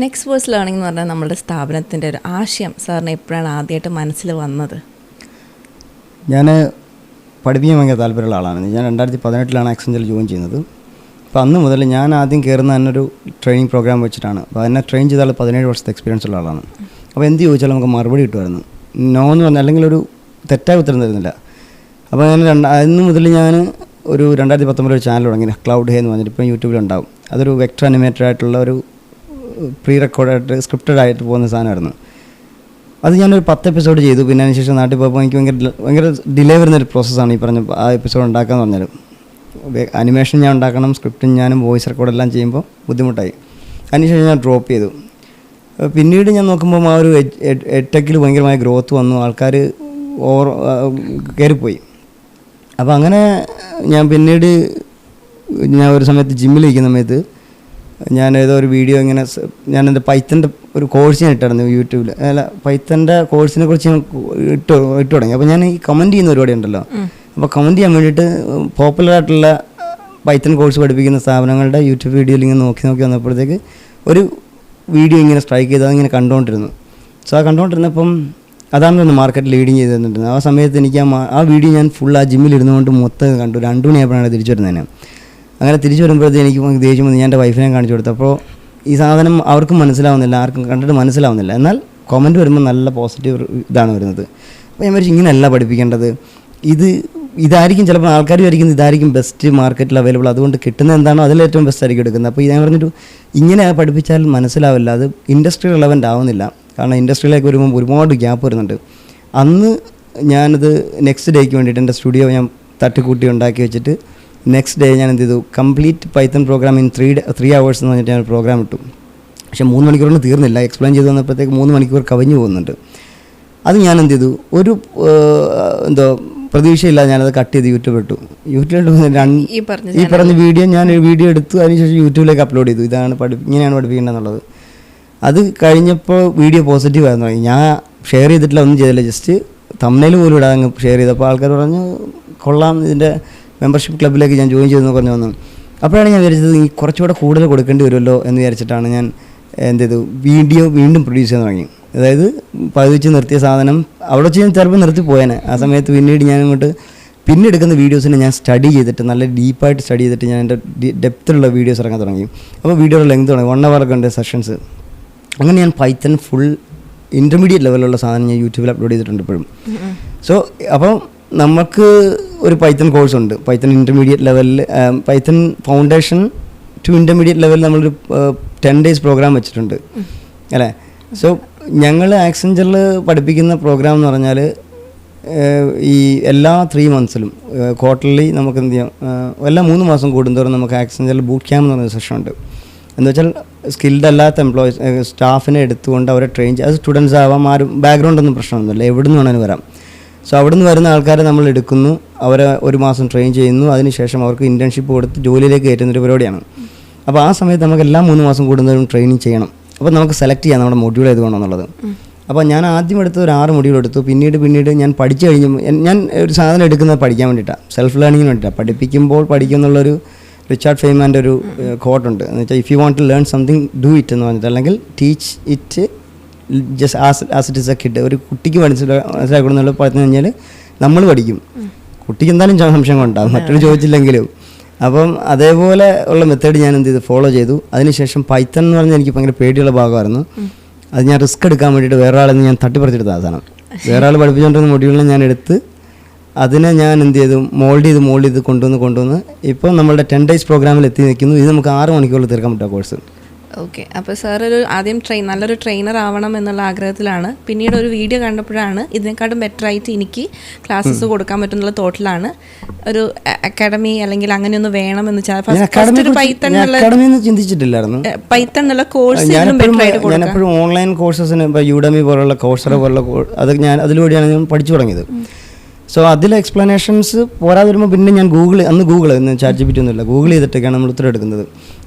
Next verse learning എന്ന് പറഞ്ഞാൽ നമ്മുടെ സ്ഥാപനത്തിൻ്റെ ഒരു ആശയം സാറിന് എപ്പോഴാണ് ആദ്യമായിട്ട് മനസ്സിൽ വന്നത്? ഞാൻ പഠിപ്പിക്കാൻ ഭയങ്കര താല്പര്യമുള്ള ആളാണ്. ഞാൻ 2018 ആക്സഞ്ചറിൽ ജോയിൻ ചെയ്യുന്നത്. അപ്പോൾ അന്ന് മുതൽ ഞാൻ ആദ്യം കയറുന്ന എന്നൊരു ട്രെയിനിങ് പ്രോഗ്രാം വെച്ചിട്ടാണ്. അപ്പോൾ എന്നെ ട്രെയിൻ ചെയ്ത ആൾ 17 വർഷത്തെ എക്സ്പീരിയൻസ് ഉള്ള ആളാണ്. അപ്പോൾ എന്ത് ചോദിച്ചാലും നമുക്ക് മറുപടി കിട്ടുമായിരുന്നു. നോ എന്ന് പറഞ്ഞാൽ അല്ലെങ്കിൽ ഒരു തെറ്റായ ഉത്തരം തരുന്നില്ല. അപ്പോൾ ഞാൻ അന്ന് മുതൽ ഞാൻ ഒരു 2019 ഒരു ചാനൽ തുടങ്ങി, ക്ലൗഡ് ഹേ എന്ന് പറഞ്ഞിട്ട് ഇപ്പോൾ യൂട്യൂബിലുണ്ടാവും. അതൊരു വെക്ടർ അനിമേറ്റഡ് ആയിട്ടുള്ള ഒരു പ്രീ റെക്കോർഡായിട്ട് സ്ക്രിപ്റ്റഡ് ആയിട്ട് പോകുന്ന സാധനമായിരുന്നു. അത് ഞാനൊരു 10 എപ്പിസോഡ് ചെയ്തു. പിന്നെ അതിനുശേഷം നാട്ടിൽ പോയപ്പോൾ എനിക്ക് ഭയങ്കര ഡിലേ വരുന്നൊരു പ്രോസസ്സാണ് ഈ പറഞ്ഞ ആ എപ്പിസോഡ് ഉണ്ടാക്കാന്ന് പറഞ്ഞാൽ. അനിമേഷൻ ഞാൻ ഉണ്ടാക്കണം, സ്ക്രിപ്റ്റും ഞാനും വോയിസ് റെക്കോർഡെല്ലാം ചെയ്യുമ്പോൾ ബുദ്ധിമുട്ടായി. അതിനുശേഷം ഞാൻ ഡ്രോപ്പ് ചെയ്തു. പിന്നീട് ഞാൻ നോക്കുമ്പോൾ ആ ഒരു എഡ്ടെക്കിൽ ഭയങ്കരമായ ഗ്രോത്ത് വന്നു, ആൾക്കാർ കയറിപ്പോയി. അപ്പോൾ അങ്ങനെ ഞാൻ പിന്നീട് ഞാൻ ഒരു സമയത്ത് ജിമ്മിലിരിക്കുന്ന സമയത്ത് ഞാൻ ഏതോ ഒരു വീഡിയോ ഇങ്ങനെ ഞാൻ എൻ്റെ പൈത്തൻ്റെ ഒരു കോഴ്സ് ഞാൻ ഇട്ടായിരുന്നു യൂട്യൂബിൽ. അല്ല, പൈത്തൻ്റെ കോഴ്സിനെ കുറിച്ച് ഞാൻ ഇട്ടു തുടങ്ങി. അപ്പോൾ ഞാൻ ഈ കമൻറ്റ് ചെയ്യുന്ന പരിപാടി ഉണ്ടല്ലോ, അപ്പോൾ കമൻറ്റ് ചെയ്യാൻ വേണ്ടിയിട്ട് പോപ്പുലറായിട്ടുള്ള പൈത്തൺ കോഴ്സ് പഠിപ്പിക്കുന്ന സ്ഥാപനങ്ങളുടെ യൂട്യൂബ് വീഡിയോയിൽ ഇങ്ങനെ നോക്കി വന്നപ്പോഴത്തേക്ക് ഒരു വീഡിയോ ഇങ്ങനെ സ്ട്രൈക്ക് ചെയ്ത് അതിങ്ങനെ കണ്ടുകൊണ്ടിരുന്നു. സോ ആ കണ്ടുകൊണ്ടിരുന്നപ്പം അതാണ് മാർക്കറ്റ് ലീഡിങ് ചെയ്ത് തന്നിട്ടുണ്ട്. ആ സമയത്ത് എനിക്ക് ആ വീഡിയോ ഞാൻ ഫുൾ ആ ജിമ്മിൽ ഇരുന്നുകൊണ്ട് മൊത്തം കണ്ടു. 2 മണിയായപ്പോഴാണ് തിരിച്ചു വരുന്നതിന്. അങ്ങനെ തിരിച്ചു വരുമ്പോഴത്തേക്ക് എനിക്ക് ദേഷ്യം വന്ന് ഞാൻ എൻ്റെ വൈഫിനെ കാണിച്ചു കൊടുത്തു. അപ്പോൾ ഈ സാധനം അവർക്കും മനസ്സിലാവുന്നില്ല, ആർക്കും കണ്ടിട്ട് മനസ്സിലാവുന്നില്ല. എന്നാൽ കമൻറ്റ് വരുമ്പോൾ നല്ല പോസിറ്റീവ് ഇതാണ് വരുന്നത്. അപ്പോൾ ഞാൻ വിചാരിച്ചു ഇങ്ങനെയല്ല പഠിപ്പിക്കേണ്ടത്, ഇതായിരിക്കും ചിലപ്പോൾ ആൾക്കാർ വിചാരിക്കുന്നത് ഇതായിരിക്കും ബെസ്റ്റ് മാർക്കറ്റിൽ അവൈലബിൾ, അതുകൊണ്ട് കിട്ടുന്ന എന്താണോ അതിലേറ്റവും ബെസ്റ്റ് ആയിരിക്കും എടുക്കുന്നത്. അപ്പോൾ ഞാൻ പറഞ്ഞിട്ട് ഇങ്ങനെ പഠിപ്പിച്ചാൽ മനസ്സിലാവില്ല, അത് ഇൻഡസ്ട്രി റിലവൻ്റ് ആവുന്നില്ല. കാരണം ഇൻഡസ്ട്രിയിലേക്ക് വരുമ്പോൾ ഒരുപാട് ഗ്യാപ്പ് വരുന്നുണ്ട്. അന്ന് ഞാനത് നെക്സ്റ്റ് ഡേക്ക് വേണ്ടിയിട്ട് എൻ്റെ സ്റ്റുഡിയോ ഞാൻ തട്ടിക്കൂട്ടി ഉണ്ടാക്കി വെച്ചിട്ട് നെക്സ്റ്റ് ഡേ ഞാൻ എന്ത് ചെയ്തു, complete Python programme in 3 hours എന്ന് പറഞ്ഞിട്ട് ഞാൻ പ്രോഗ്രാം ഇട്ടു. പക്ഷേ 3 മണിക്കൂറൊന്നും തീർന്നില്ല. എക്സ്പ്ലെയിൻ ചെയ്ത് വന്നപ്പോഴത്തേക്ക് 3 മണിക്കൂർ കവിഞ്ഞു പോകുന്നുണ്ട്. അത് ഞാൻ എന്ത് ചെയ്തു, ഒരു പ്രതീക്ഷയില്ല, ഞാനത് കട്ട് ചെയ്ത് യൂട്യൂബ് ഇട്ടു. ഈ പറഞ്ഞ വീഡിയോ ഞാൻ വീഡിയോ എടുത്തു, അതിനുശേഷം യൂട്യൂബിലേക്ക് അപ്ലോഡ് ചെയ്തു. ഇങ്ങനെയാണ് പഠിപ്പിക്കേണ്ടതെന്നുള്ളത്. അത് കഴിഞ്ഞപ്പോൾ വീഡിയോ പോസിറ്റീവ് ആയിരുന്നു. ഞാൻ ഷെയർ ചെയ്തിട്ടില്ല, ഒന്നും ചെയ്തില്ല, ജസ്റ്റ് തംബ്നെയിൽ പോലും ഇടാതെ അങ്ങ് ഷെയർ ചെയ്തു. അപ്പോൾ ആൾക്കാർ പറഞ്ഞു കൊള്ളാം, ഇതിൻ്റെ മെമ്പർഷിപ്പ് ക്ലബ്ബിലേക്ക് ഞാൻ ജോയിൻ ചെയ്തെന്ന് പറഞ്ഞു വന്നു. അപ്പോഴാണ് ഞാൻ വിചാരിച്ചത് ഈ കുറച്ചുകൂടെ കൂടുതൽ കൊടുക്കേണ്ടി വരുമല്ലോ എന്ന് വിചാരിച്ചിട്ടാണ് ഞാൻ എന്ത് ചെയ്തു, വീഡിയോ വീണ്ടും പ്രൊഡ്യൂസ് ചെയ്യാൻ തുടങ്ങി. അതായത് പതിച്ച് നിർത്തിയ സാധനം അവിടെ വെച്ച് ഞാൻ ചിലപ്പോൾ നിർത്തിപ്പോയേനെ. ആ സമയത്ത് പിന്നീട് ഞാൻ പിന്നെ എടുക്കുന്ന വീഡിയോസിനെ ഞാൻ സ്റ്റഡി ചെയ്തിട്ട് നല്ല ഡീപ്പായിട്ട് സ്റ്റഡി ചെയ്തിട്ട് ഞാൻ എൻ്റെ ഡെപ്തിലുള്ള വീഡിയോസ് ഇറങ്ങാൻ തുടങ്ങി. അപ്പോൾ വീഡിയോയുടെ ലെങ്ത് തുടങ്ങി, 1 hour ഉണ്ട് സെഷൻസ്. അങ്ങനെ ഞാൻ പൈത്തൺ ഫുൾ ഇൻ്റർമീഡിയറ്റ് ലെവലുള്ള സാധനം ഞാൻ യൂട്യൂബിൽ അപ്ലോഡ് ചെയ്തിട്ടുണ്ട് ഇപ്പോഴും. സോ അപ്പോൾ നമുക്ക് ഒരു പൈത്തൺ കോഴ്സ് ഉണ്ട്, പൈത്തൺ ഇൻ്റർമീഡിയറ്റ് ലെവലിൽ, പൈത്തൺ ഫൗണ്ടേഷൻ ടു ഇൻ്റർമീഡിയറ്റ് ലെവലിൽ നമ്മളൊരു 10 days പ്രോഗ്രാം വെച്ചിട്ടുണ്ട് അല്ലേ. സോ ഞങ്ങൾ ആക്സഞ്ചറിൽ പഠിപ്പിക്കുന്ന പ്രോഗ്രാം എന്ന് പറഞ്ഞാൽ ഈ എല്ലാ 3 monthsലും ക്വാർട്ടർലി നമുക്ക് എന്ത് ചെയ്യാം, എല്ലാ 3 മാസം കൂടുന്തോറും നമുക്ക് ആക്സഞ്ചറിൽ ബൂട്ട് ക്യാമ്പ് എന്ന് പറഞ്ഞ സെഷൻ ഉണ്ട്. എന്ന് വെച്ചാൽ സ്കിൽഡ് അല്ലാത്ത സ്റ്റാഫിനെ എടുത്തുകൊണ്ട് അവരെ ട്രെയിൻ ചെയ്യുക. അത് സ്റ്റുഡൻസ് ആവാം, ആരും ബാക്ക്ഗ്രൗണ്ടൊന്നും പ്രശ്നമൊന്നുമില്ല, എവിടെ നിന്ന് വേണമെങ്കിലും വരാം. സോ അവിടെ നിന്ന് വരുന്ന ആൾക്കാരെ നമ്മൾ എടുക്കുന്നു, അവരെ 1 മാസം ട്രെയിൻ ചെയ്യുന്നു, അതിനുശേഷം അവർക്ക് ഇൻറ്റേൺഷിപ്പ് കൊടുത്ത് ജോലിയിലേക്ക് കയറ്റുന്നൊരു പരിപാടിയാണ്. അപ്പോൾ ആ സമയത്ത് നമുക്ക് എല്ലാ 3 മാസം കൂടുന്നവരും ട്രെയിനിങ് ചെയ്യണം. അപ്പോൾ നമുക്ക് സെലക്ട് ചെയ്യാം നമ്മുടെ മൊഡ്യൂൾ ഏത് വേണമെന്നുള്ളത്. അപ്പോൾ ഞാൻ ആദ്യം എടുത്ത് ഒരു 6 മൊഡ്യൂൾ എടുത്തു. പിന്നീട് ഞാൻ പഠിച്ചു കഴിഞ്ഞു, ഞാൻ ഒരു സാധനം എടുക്കുന്നത് പഠിക്കാൻ വേണ്ടിയിട്ടാണ്, സെൽഫ് ലേണിങ്ങിന് വേണ്ടിയിട്ടാണ്. പഠിപ്പിക്കുമ്പോൾ പഠിക്കും എന്നുള്ളൊരു റിച്ചാർഡ് ഫെയ്മാൻ്റെ ഒരു കോട്ടുണ്ട്. എന്ന് വെച്ചാൽ if you want to learn something do it എന്ന് പറഞ്ഞിട്ട്, അല്ലെങ്കിൽ teach it just as it is a kid. ഒരു കുട്ടിക്ക് മനസ്സിലാക്കണമെന്നുള്ള പറഞ്ഞു കഴിഞ്ഞാൽ നമ്മൾ പഠിക്കും, കുട്ടിക്ക് എന്തായാലും സംശയങ്ങളുണ്ടാകും, മറ്റൊരു ചോദിച്ചില്ലെങ്കിലും. അപ്പം അതേപോലെ ഉള്ള മെത്തേഡ് ഞാൻ എന്ത് ചെയ്തു, ഫോളോ ചെയ്തു. അതിനുശേഷം പൈത്തൺ എന്ന് പറഞ്ഞാൽ എനിക്ക് ഭയങ്കര പേടിയുള്ള ഭാഗമായിരുന്നു. അത് ഞാൻ റിസ്ക് എടുക്കാൻ വേണ്ടിയിട്ട് വേറെ ആളിൽ നിന്ന് ഞാൻ തട്ടിപ്പറിച്ചെടുത്ത സാധനം, വേറെ ആൾ പഠിപ്പിച്ചുകൊണ്ടിരുന്ന മൊഡ്യൂളിനെ ഞാൻ എടുത്ത് അതിനെ ഞാൻ എന്ത് ചെയ്തു, മോൾഡ് ചെയ്ത് കൊണ്ടുവന്ന് ഇപ്പോൾ നമ്മളുടെ 10 days പ്രോഗ്രാമിൽ എത്തി നിൽക്കുന്നു. ഇത് നമുക്ക് 6 മണിക്കൂറിൽ തീർക്കാൻ പറ്റുക കോഴ്സ്. ഓക്കെ. അപ്പോൾ സാർ ആദ്യം നല്ലൊരു ട്രെയിനർ ആവണം എന്നുള്ള ആഗ്രഹത്തിലാണ്, പിന്നീട് ഒരു വീഡിയോ കണ്ടപ്പോഴാണ് ഇതിനെക്കാട്ടും ബെറ്റർ ആയിട്ട് എനിക്ക് ക്ലാസ്സസ് കൊടുക്കാൻ പറ്റുന്നുള്ള തോട്ടിലാണ് ഒരു അക്കാഡമി അല്ലെങ്കിൽ അങ്ങനെയൊന്ന് വേണമെന്ന് ചിന്തിച്ചിട്ടില്ലായിരുന്നു. പൈത്തൺ എന്നുള്ള കോഴ്സ് ഞാനെപ്പോഴും ഓൺലൈൻ കോഴ്സസിന്, ഇപ്പോൾ യൂഡമി പോലുള്ള കോഴ്സറ പോലുള്ള അത് ഞാൻ അതിലൂടെയാണ് ഞാൻ പഠിച്ചു തുടങ്ങിയത്. സോ അതിലെ എക്സ്പ്ലനേഷൻസ് പോരാതെ വരുമ്പോൾ പിന്നെ ഞാൻ Google chat G P T ഒന്നുമില്ല, ഗൂഗിൾ ചെയ്തിട്ടൊക്കെയാണ് നമ്മൾ ഉത്തരം എടുക്കുന്നത്.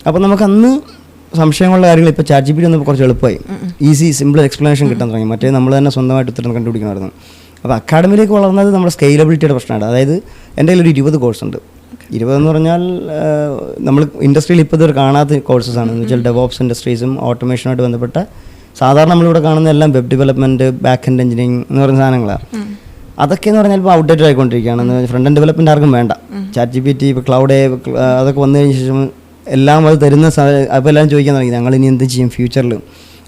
അപ്പോൾ നമുക്ക് അന്ന് സംശയമുള്ള കാര്യങ്ങൾ ഇപ്പോൾ ചാറ്റ് ജി പി ടി വന്നപ്പോൾ കുറച്ച് എളുപ്പമായി, സിമ്പിൾ എക്സ്പ്ലനേഷൻ കിട്ടാൻ തുടങ്ങി. മറ്റേ നമ്മൾ തന്നെ സ്വന്തമായിട്ട് ഉത്തരം കണ്ടുപിടിക്കണമായിരുന്നു. അപ്പോൾ അക്കാഡമിയിലേക്ക് വളർന്നത് നമ്മുടെ സ്കെയിലബിലിറ്റിയുടെ പ്രശ്നമാണ്. അതായത് എൻ്റെ കയ്യിൽ ഒരു 20 കോഴ്സുണ്ട്. 20 എന്ന് പറഞ്ഞാൽ നമ്മൾ ഇൻഡസ്ട്രിയിൽ ഇപ്പോൾ ഇതൊരു കാണാത്ത കോഴ്സസാണ്. എന്ന് വെച്ചാൽ ഡെവോപ്സ് ഇൻഡസ്ട്രീസും ഓട്ടോമേഷനുമായിട്ട് ബന്ധപ്പെട്ട സാധാരണ നമ്മളിവിടെ കാണുന്ന എല്ലാം web development, back end engineering എന്ന് പറയുന്ന സാധനങ്ങളാണ്. അതൊക്കെ എന്ന് പറഞ്ഞാൽ ഇപ്പോൾ ഔട്ട്ഡേറ്റഡ് ആയിക്കൊണ്ടിരിക്കുകയാണ്. ഫ്രണ്ട് എൻഡ് ഡെവലപ്മെൻറ്റ് ആർക്കും വേണ്ട. ChatGPT, ഇപ്പോൾ ക്ലൗഡ് അതൊക്കെ വന്നു കഴിഞ്ഞ ശേഷം എല്ലാം അത് തരുന്ന അപ്പോൾ എല്ലാവരും ചോദിക്കാൻ തുടങ്ങി ഞങ്ങൾ ഇനി എന്ത് ചെയ്യും ഫ്യൂച്ചറിൽ.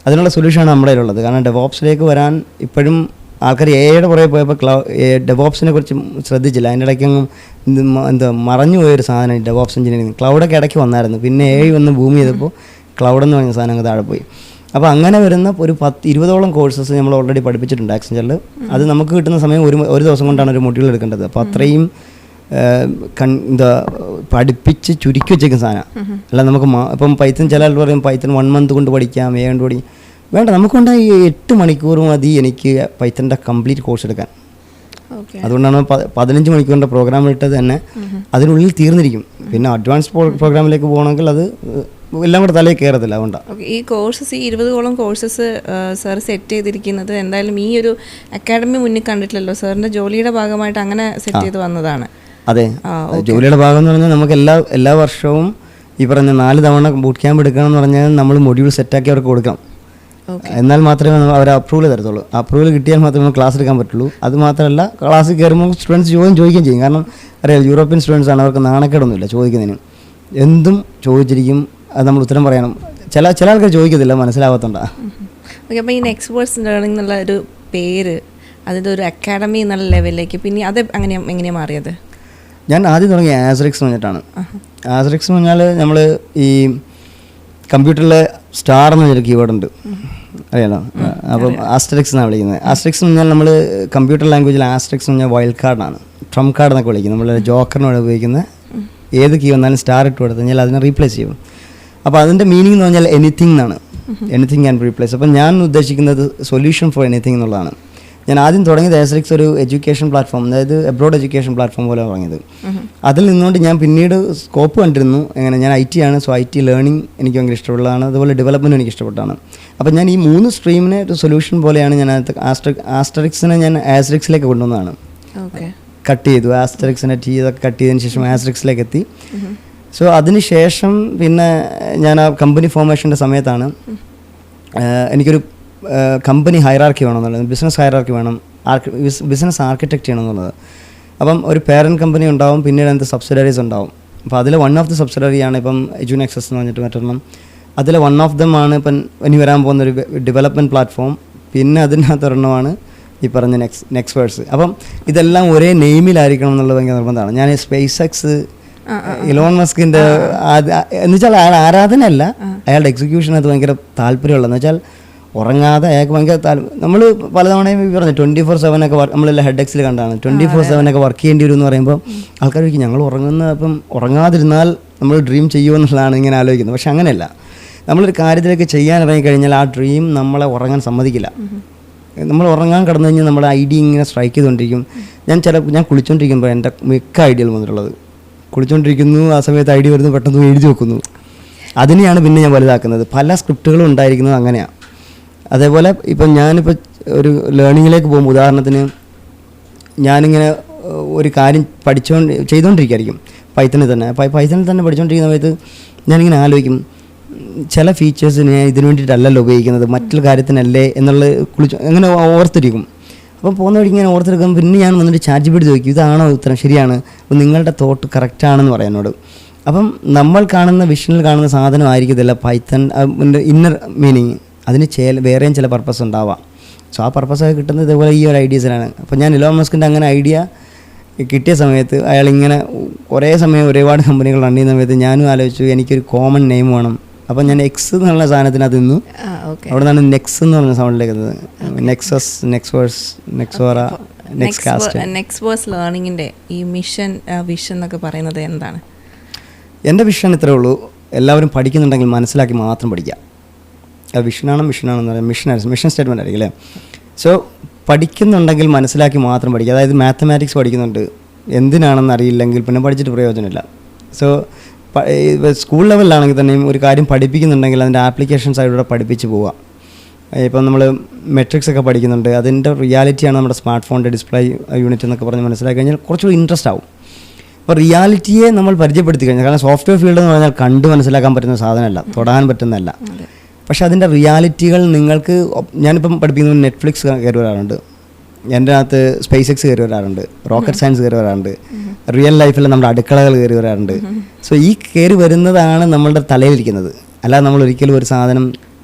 അതിനുള്ള സൊല്യൂഷനാണ് നമ്മുടെ കയ്യിലുള്ളത്. കാരണം ഡെവോപ്സിലേക്ക് വരാൻ ഇപ്പോഴും ആൾക്കാർ എയുടെ പുറകെ പോയപ്പോൾ ഡെവോപ്സിനെ കുറിച്ച് ശ്രദ്ധിച്ചില്ല. അതിൻ്റെ ഇടയ്ക്കൊന്നും മറഞ്ഞു പോയൊരു സാധനം ഡെവോപ്സ് എഞ്ചിനീയറിംഗ്. ക്ലൗഡൊക്കെ ഇടയ്ക്ക് വന്നായിരുന്നു, പിന്നെ വന്ന് ഭൂമി ചെയ്തപ്പോൾ ക്ലൗഡ് എന്ന് പറഞ്ഞ സാധനം താഴെ പോയി. അപ്പോൾ അങ്ങനെ വരുന്ന ഒരു 10-20ഓളം കോഴ്സസ് നമ്മൾ ഓൾറെഡി പഠിപ്പിച്ചിട്ടുണ്ട് ആക്സെഞ്ചറിൽ. അത് നമുക്ക് കിട്ടുന്ന സമയം ഒരു ദിവസം കൊണ്ടാണ് ഒരു മൊഡ്യൂൾ എടുക്കേണ്ടത്. അപ്പോൾ അത്രയും പഠിപ്പിച്ച് ചുരുക്കി വെച്ചേക്കുന്ന സാധനം അല്ല. നമുക്ക് ഇപ്പം പൈത്തൺ ചില ആൾ പറയും പൈത്തൺ 1 month കൊണ്ട് പഠിക്കാം, കൊണ്ട് പഠിക്കാം. വേണ്ട, നമുക്കുണ്ട് ഈ 8 മണിക്കൂർ മതി എനിക്ക് പൈത്തൻ്റെ കംപ്ലീറ്റ് കോഴ്സ് എടുക്കാൻ. അതുകൊണ്ടാണ് 15 മണിക്കൂറിൻ്റെ പ്രോഗ്രാം ഇട്ടത് തന്നെ അതിനുള്ളിൽ തീർന്നിരിക്കും. പിന്നെ അഡ്വാൻസ് പ്രോഗ്രാമിലേക്ക് പോകണമെങ്കിൽ അത് എല്ലാം കൂടെ തലയിൽ കയറത്തില്ല. അതുകൊണ്ടാണ് ഈ കോഴ്സസ്, ഈ 20ഓളം കോഴ്സസ് സാർ സെറ്റ് ചെയ്തിരിക്കുന്നത് എന്തായാലും ഈ ഒരു അക്കാഡമി മുന്നിൽ കണ്ടിട്ടില്ലല്ലോ. സാറിൻ്റെ ജോലിയുടെ ഭാഗമായിട്ട് അങ്ങനെ സെറ്റ് ചെയ്ത് വന്നതാണ്. അതെ, ജോലിയുടെ ഭാഗം എന്ന് പറഞ്ഞാൽ നമുക്ക് എല്ലാ വർഷവും ഈ പറഞ്ഞ 4 തവണ ബൂട്ട് ക്യാമ്പ് എടുക്കണം എന്ന് പറഞ്ഞാൽ നമ്മൾ മൊഡ്യൂൾ സെറ്റാക്കി അവർക്ക് കൊടുക്കണം. എന്നാൽ മാത്രമേ അവർ അപ്രൂവൽ തരത്തുള്ളൂ. അപ്രൂവൽ കിട്ടിയാൽ മാത്രമേ ക്ലാസ് എടുക്കാൻ പറ്റുള്ളൂ. അത് മാത്രമല്ല, ക്ലാസ്സിൽ കയറുമ്പോൾ സ്റ്റുഡൻസ് ചോദിക്കുകയും ചെയ്യും. കാരണം അറിയാം, യൂറോപ്യൻ സ്റ്റുഡൻസ് ആണ്, അവർക്ക് നാണക്കേടൊന്നുമില്ല ചോദിക്കുന്നതിന്. എന്തും ചോദിച്ചിരിക്കും, അത് നമ്മൾ ഉത്തരം പറയണം. ചില ആൾക്കാർ ചോദിക്കത്തില്ല, മനസ്സിലാവാത്തതുകൊണ്ടാണ്. ഓക്കെ, അപ്പോൾ ഈ നെക്സ്റ്റ് വേർഡ്സ് ലേണിംഗ് എന്നുള്ള ഒരു പേര്, അതിൻ്റെ ഒരു അക്കാഡമി എന്നുള്ള ലെവലിലേക്ക് പിന്നെ അത് എങ്ങനെയാണ് മാറിയത്? ഞാൻ ആദ്യം തുടങ്ങി ആസ്ട്രിക്സ് എന്ന് പറഞ്ഞിട്ടാണ്. ആസ്ട്രിക്സ് എന്ന് പറഞ്ഞാൽ നമ്മൾ ഈ കമ്പ്യൂട്ടറിലെ സ്റ്റാർ എന്ന് പറഞ്ഞൊരു കീവേഡ് ഉണ്ട്, അറിയാലോ. അപ്പം ആസ്ട്രിക്സ് എന്നാണ് വിളിക്കുന്നത്. ആസ്ട്രിക്സ് എന്ന് പറഞ്ഞാൽ നമ്മൾ കമ്പ്യൂട്ടർ ലാംഗ്വേജിൽ ആസ്ട്രിക്സ് എന്ന് പറഞ്ഞാൽ വൈൽഡ് കാർഡാണ്, ട്രംപ് കാർഡ് എന്നൊക്കെ വിളിക്കുന്നത്. നമ്മൾ ജോക്കറിനോട് ഉപയോഗിക്കുന്ന ഏത് കീ വന്നാലും സ്റ്റാർ ഇട്ട് കൊടുത്തു കഴിഞ്ഞാൽ അതിനെ റീപ്ലേസ് ചെയ്യും. അപ്പോൾ അതിൻ്റെ മീനിങ് എന്ന് പറഞ്ഞാൽ എനിത്തിങ് എന്നാണ്. Anything can replace. അപ്പം ഞാൻ ഉദ്ദേശിക്കുന്നത് സൊല്യൂഷൻ ഫോർ എനിത്തിങ് എന്നുള്ളതാണ്. ഞാൻ ആദ്യം തുടങ്ങിയത് ആസ്ട്രിക്സ് ഒരു എഡ്യൂക്കേഷൻ പ്ലാറ്റ്ഫോം, അതായത് എബ്രോഡ് എഡ്യൂക്കേഷൻ പ്ലാറ്റ്ഫോം പോലെ തുടങ്ങിയത്. അതിൽ നിന്നുകൊണ്ട് ഞാൻ പിന്നീട് സ്കോപ്പ് കണ്ടിരുന്നു. എങ്ങനെ, ഞാൻ IT ആണ്, സോ IT ലേണിംഗ് എനിക്ക് ഭയങ്കര ഇഷ്ടമുള്ളതാണ്, അതുപോലെ ഡെവലപ്മെൻറ്റ് എനിക്ക് ഇഷ്ടപ്പെട്ടാണ്. അപ്പോൾ ഞാൻ ഈ 3 സ്ട്രീമിനെ ഒരു സൊല്യൂഷൻ പോലെയാണ് ഞാൻ ആസ്ട്രിക്സിനെ ഞാൻ ആസ്ട്രിക്സിലേക്ക് കൊണ്ടുവന്നതാണ്. കട്ട് ചെയ്തു, ആസ്ട്രിക്സിനെ ഇതൊക്കെ കട്ട് ചെയ്തതിന് ശേഷം ആസ്ട്രിക്സിലേക്ക് എത്തി. സോ അതിനുശേഷം പിന്നെ ഞാൻ ആ കമ്പനി ഫോർമേഷൻ്റെ സമയത്താണ് എനിക്കൊരു കമ്പനി ഹൈറാർക്കി വേണമെന്നുള്ളത്, ബിസിനസ് ഹൈറാർക്കി വേണം, ബിസിനസ് ആർക്കിടെക്റ്റ് ചെയ്യണമെന്നുള്ളത്. അപ്പം ഒരു പേരൻറ്റ് കമ്പനി ഉണ്ടാവും, പിന്നീട് അതിൻ്റെ സബ്സിഡറീസ് ഉണ്ടാവും. അപ്പോൾ അതിൽ വൺ ഓഫ് ദി സബ്സിഡറിയാണ് ഇപ്പം എജുനെക്സസ് എന്ന് പറഞ്ഞിട്ട് മറ്റൊരെണ്ണം. അതിൽ വൺ ഓഫ് ദം ആണ് ഇപ്പം ഇനി വരാൻ പോകുന്ന ഒരു ഡെവലപ്മെൻറ്റ് പ്ലാറ്റ്ഫോം. പിന്നെ അതിനകത്തൊരെണ്ണമാണ് ഈ പറഞ്ഞ നെക്സ്റ്റ് വേർഡ്സ്. അപ്പം ഇതെല്ലാം ഒരേ നെയിമിലായിരിക്കണം എന്നുള്ളത് ഭയങ്കര നിർബന്ധമാണ്. ഞാൻ സ്പേസ് എക്സ്, ഇലോൺ മസ്കിൻ്റെ എന്ന് വെച്ചാൽ അയാൾ ആരാധനയല്ല, അയാളുടെ എക്സിക്യൂഷൻ അത് ഭയങ്കര താല്പര്യമുള്ളതെന്ന് വെച്ചാൽ ഉറങ്ങാതെ അയാൾക്ക് ഭയങ്കര നമ്മൾ പലതവണയും പറഞ്ഞു 24/7 ഒക്കെ നമ്മളെല്ലാം ഹെഡെക്സിൽ കണ്ടാണ് 24/7 ഒക്കെ വർക്ക് ചെയ്യേണ്ടി വരും എന്ന് പറയുമ്പോൾ ആൾക്കാർ ചോദിക്കും ഞങ്ങൾ അപ്പം ഉറങ്ങാതിരുന്നാൽ നമ്മൾ ഡ്രീം ചെയ്യുമെന്നുള്ളതാണ് ഇങ്ങനെ ആലോചിക്കുന്നത്. പക്ഷെ അങ്ങനെയല്ല, നമ്മളൊരു കാര്യത്തിലേക്ക് ചെയ്യാൻ ഇറങ്ങിക്കഴിഞ്ഞാൽ ആ ഡ്രീം നമ്മളെ ഉറങ്ങാൻ സമ്മതിക്കില്ല. നമ്മൾ ഉറങ്ങാൻ കടന്നു കഴിഞ്ഞാൽ നമ്മുടെ ഐഡിയ ഇങ്ങനെ സ്ട്രൈക്ക് ചെയ്തുകൊണ്ടിരിക്കും. ഞാൻ കുളിച്ചുകൊണ്ടിരിക്കുമ്പോൾ എൻ്റെ മിക്ക ഐഡിയകൾ വന്നിട്ടുള്ളത് കുളിച്ചുകൊണ്ടിരിക്കുന്നു, ആ സമയത്ത് ഐഡിയ വരുന്നു, പെട്ടെന്ന് എഴുതി വെക്കുന്നു. അതിനെയാണ് പിന്നെ ഞാൻ വലുതാക്കുന്നത്. പല സ്ക്രിപ്റ്റുകളും ഉണ്ടായിരിക്കുന്നത് അങ്ങനെയാണ്. അതേപോലെ ഇപ്പം ഞാനിപ്പോൾ ഒരു ലേണിങ്ങിലേക്ക് പോകുമ്പോൾ ഉദാഹരണത്തിന് ഞാനിങ്ങനെ ഒരു കാര്യം ചെയ്തുകൊണ്ടിരിക്കുകയായിരിക്കും പൈത്തണിൽ തന്നെ. പൈത്തണിൽ തന്നെ പഠിച്ചുകൊണ്ടിരിക്കുന്ന സമയത്ത് ഞാനിങ്ങനെ ആലോചിക്കും ചില ഫീച്ചേഴ്സിന് ഞാൻ ഇതിനു വേണ്ടിയിട്ടല്ലല്ലോ ഉപയോഗിക്കുന്നത്, മറ്റൊരു കാര്യത്തിനല്ലേ എന്നുള്ളത് അങ്ങനെ ഓർത്തിരിക്കും. അപ്പം പോകുന്ന വഴിക്ക് ഇങ്ങനെ ഓർത്തെടുക്കും. പിന്നെ ഞാൻ വന്നിട്ട് ChatGPT ചോദിക്കും ഇതാണോ ഉത്തരം, ശരിയാണ്, അപ്പം നിങ്ങളുടെ തോട്ട് കറക്റ്റാണെന്ന് പറയാനോട്. അപ്പം നമ്മൾ കാണുന്ന വിഷനിൽ കാണുന്ന സാധനം ആയിരിക്കത്തില്ല പൈത്തൺ ഇന്നർ മീനിങ്, അതിന് വേറെയും ചില പർപ്പസ് ഉണ്ടാവാം. സോ ആ പർപ്പസൊക്കെ കിട്ടുന്നത് ഇതേപോലെ ഈ ഒരു ഐഡിയസിലാണ്. അപ്പോൾ ഞാൻ ഇലോൺ മസ്കിൻ്റെ അങ്ങനെ ഐഡിയ കിട്ടിയ സമയത്ത് അയാളിങ്ങനെ കുറേ സമയം ഒരുപാട് കമ്പനികൾ റൺ ചെയ്യുന്ന സമയത്ത് ഞാനും ആലോചിച്ചു എനിക്കൊരു കോമൺ നെയിം വേണം. അപ്പം ഞാൻ എക്സ് എന്നുള്ള സാധനത്തിനകത്ത് നിന്നു. അവിടെ നിന്നാണ് നെക്സ് എന്ന് പറഞ്ഞ സൗണ്ടിലേക്ക് നെക്സസ്, നെക്സ്വേഴ്സ്, നെക്സോറ, നെക്സ്വേഴ്സ് ലേണിങ്ങിൻ്റെ ഈ മിഷൻ വിഷൻ എന്നൊക്കെ പറയുന്നത് എന്താണ്? എൻ്റെ വിഷൻ ഇത്രേ ഉള്ളൂ, എല്ലാവരും പഠിക്കുന്നുണ്ടെങ്കിൽ മനസ്സിലാക്കി മാത്രം പഠിക്കുക. മിഷനാണെന്ന് പറയാം, മിഷൻ സ്റ്റേറ്റ്മെൻ്റ് ആയിരിക്കും അല്ലേ. സോ പഠിക്കുന്നുണ്ടെങ്കിൽ മനസ്സിലാക്കി മാത്രം പഠിക്കുക. അതായത് മാത്തമാറ്റിക്സ് പഠിക്കുന്നുണ്ട്, എന്തിനാണെന്ന് അറിയില്ലെങ്കിൽ പിന്നെ പഠിച്ചിട്ട് പ്രയോജനമില്ല. സോ സ്കൂൾ ലെവലിലാണെങ്കിൽ തന്നെയും ഒരു കാര്യം പഠിപ്പിക്കുന്നുണ്ടെങ്കിൽ അതിൻ്റെ ആപ്ലിക്കേഷൻ സൈഡിലൂടെ പഠിപ്പിച്ച് പോവുക. ഇപ്പം നമ്മൾ മെട്രിക്സ് ഒക്കെ പഠിക്കുന്നുണ്ട്, അതിൻ്റെ റിയാലിറ്റിയാണ് നമ്മുടെ സ്മാർട്ട് ഫോണിൻ്റെ ഡിസ്പ്ലേ യൂണിറ്റ് എന്നൊക്കെ പറഞ്ഞ് മനസ്സിലാക്കി കഴിഞ്ഞാൽ കുറച്ചുകൂടി ഇൻട്രസ്റ്റ് ആവും. അപ്പോൾ റിയാലിറ്റിയെ നമ്മൾ പരിചയപ്പെടുത്തി കഴിഞ്ഞാൽ, കാരണം സോഫ്റ്റ്വെയർ ഫീൽഡ് എന്ന് പറഞ്ഞാൽ കണ്ട് മനസ്സിലാക്കാൻ പറ്റുന്ന സാധനമല്ല, തൊടാൻ പറ്റുന്നതല്ല. പക്ഷെ അതിൻ്റെ റിയാലിറ്റികൾ നിങ്ങൾക്ക്, ഞാനിപ്പം പഠിപ്പിക്കുന്നത് നെറ്റ്ഫ്ലിക്സ് കയറി വരാറുണ്ട്, എൻ്റെ അകത്ത് സ്പേസ് എക്സ് കയറി വരാറുണ്ട്, റോക്കറ്റ് സയൻസ് കയറി വരാറുണ്ട്, റിയൽ ലൈഫിൽ നമ്മുടെ അടുക്കളകൾ കയറി വരാറുണ്ട്. സോ ഈ കയറി വരുന്നതാണ് നമ്മളുടെ തലയിലിരിക്കുന്നത്, അല്ലാതെ നമ്മൾ ഒരിക്കലും ഒരു സാധനം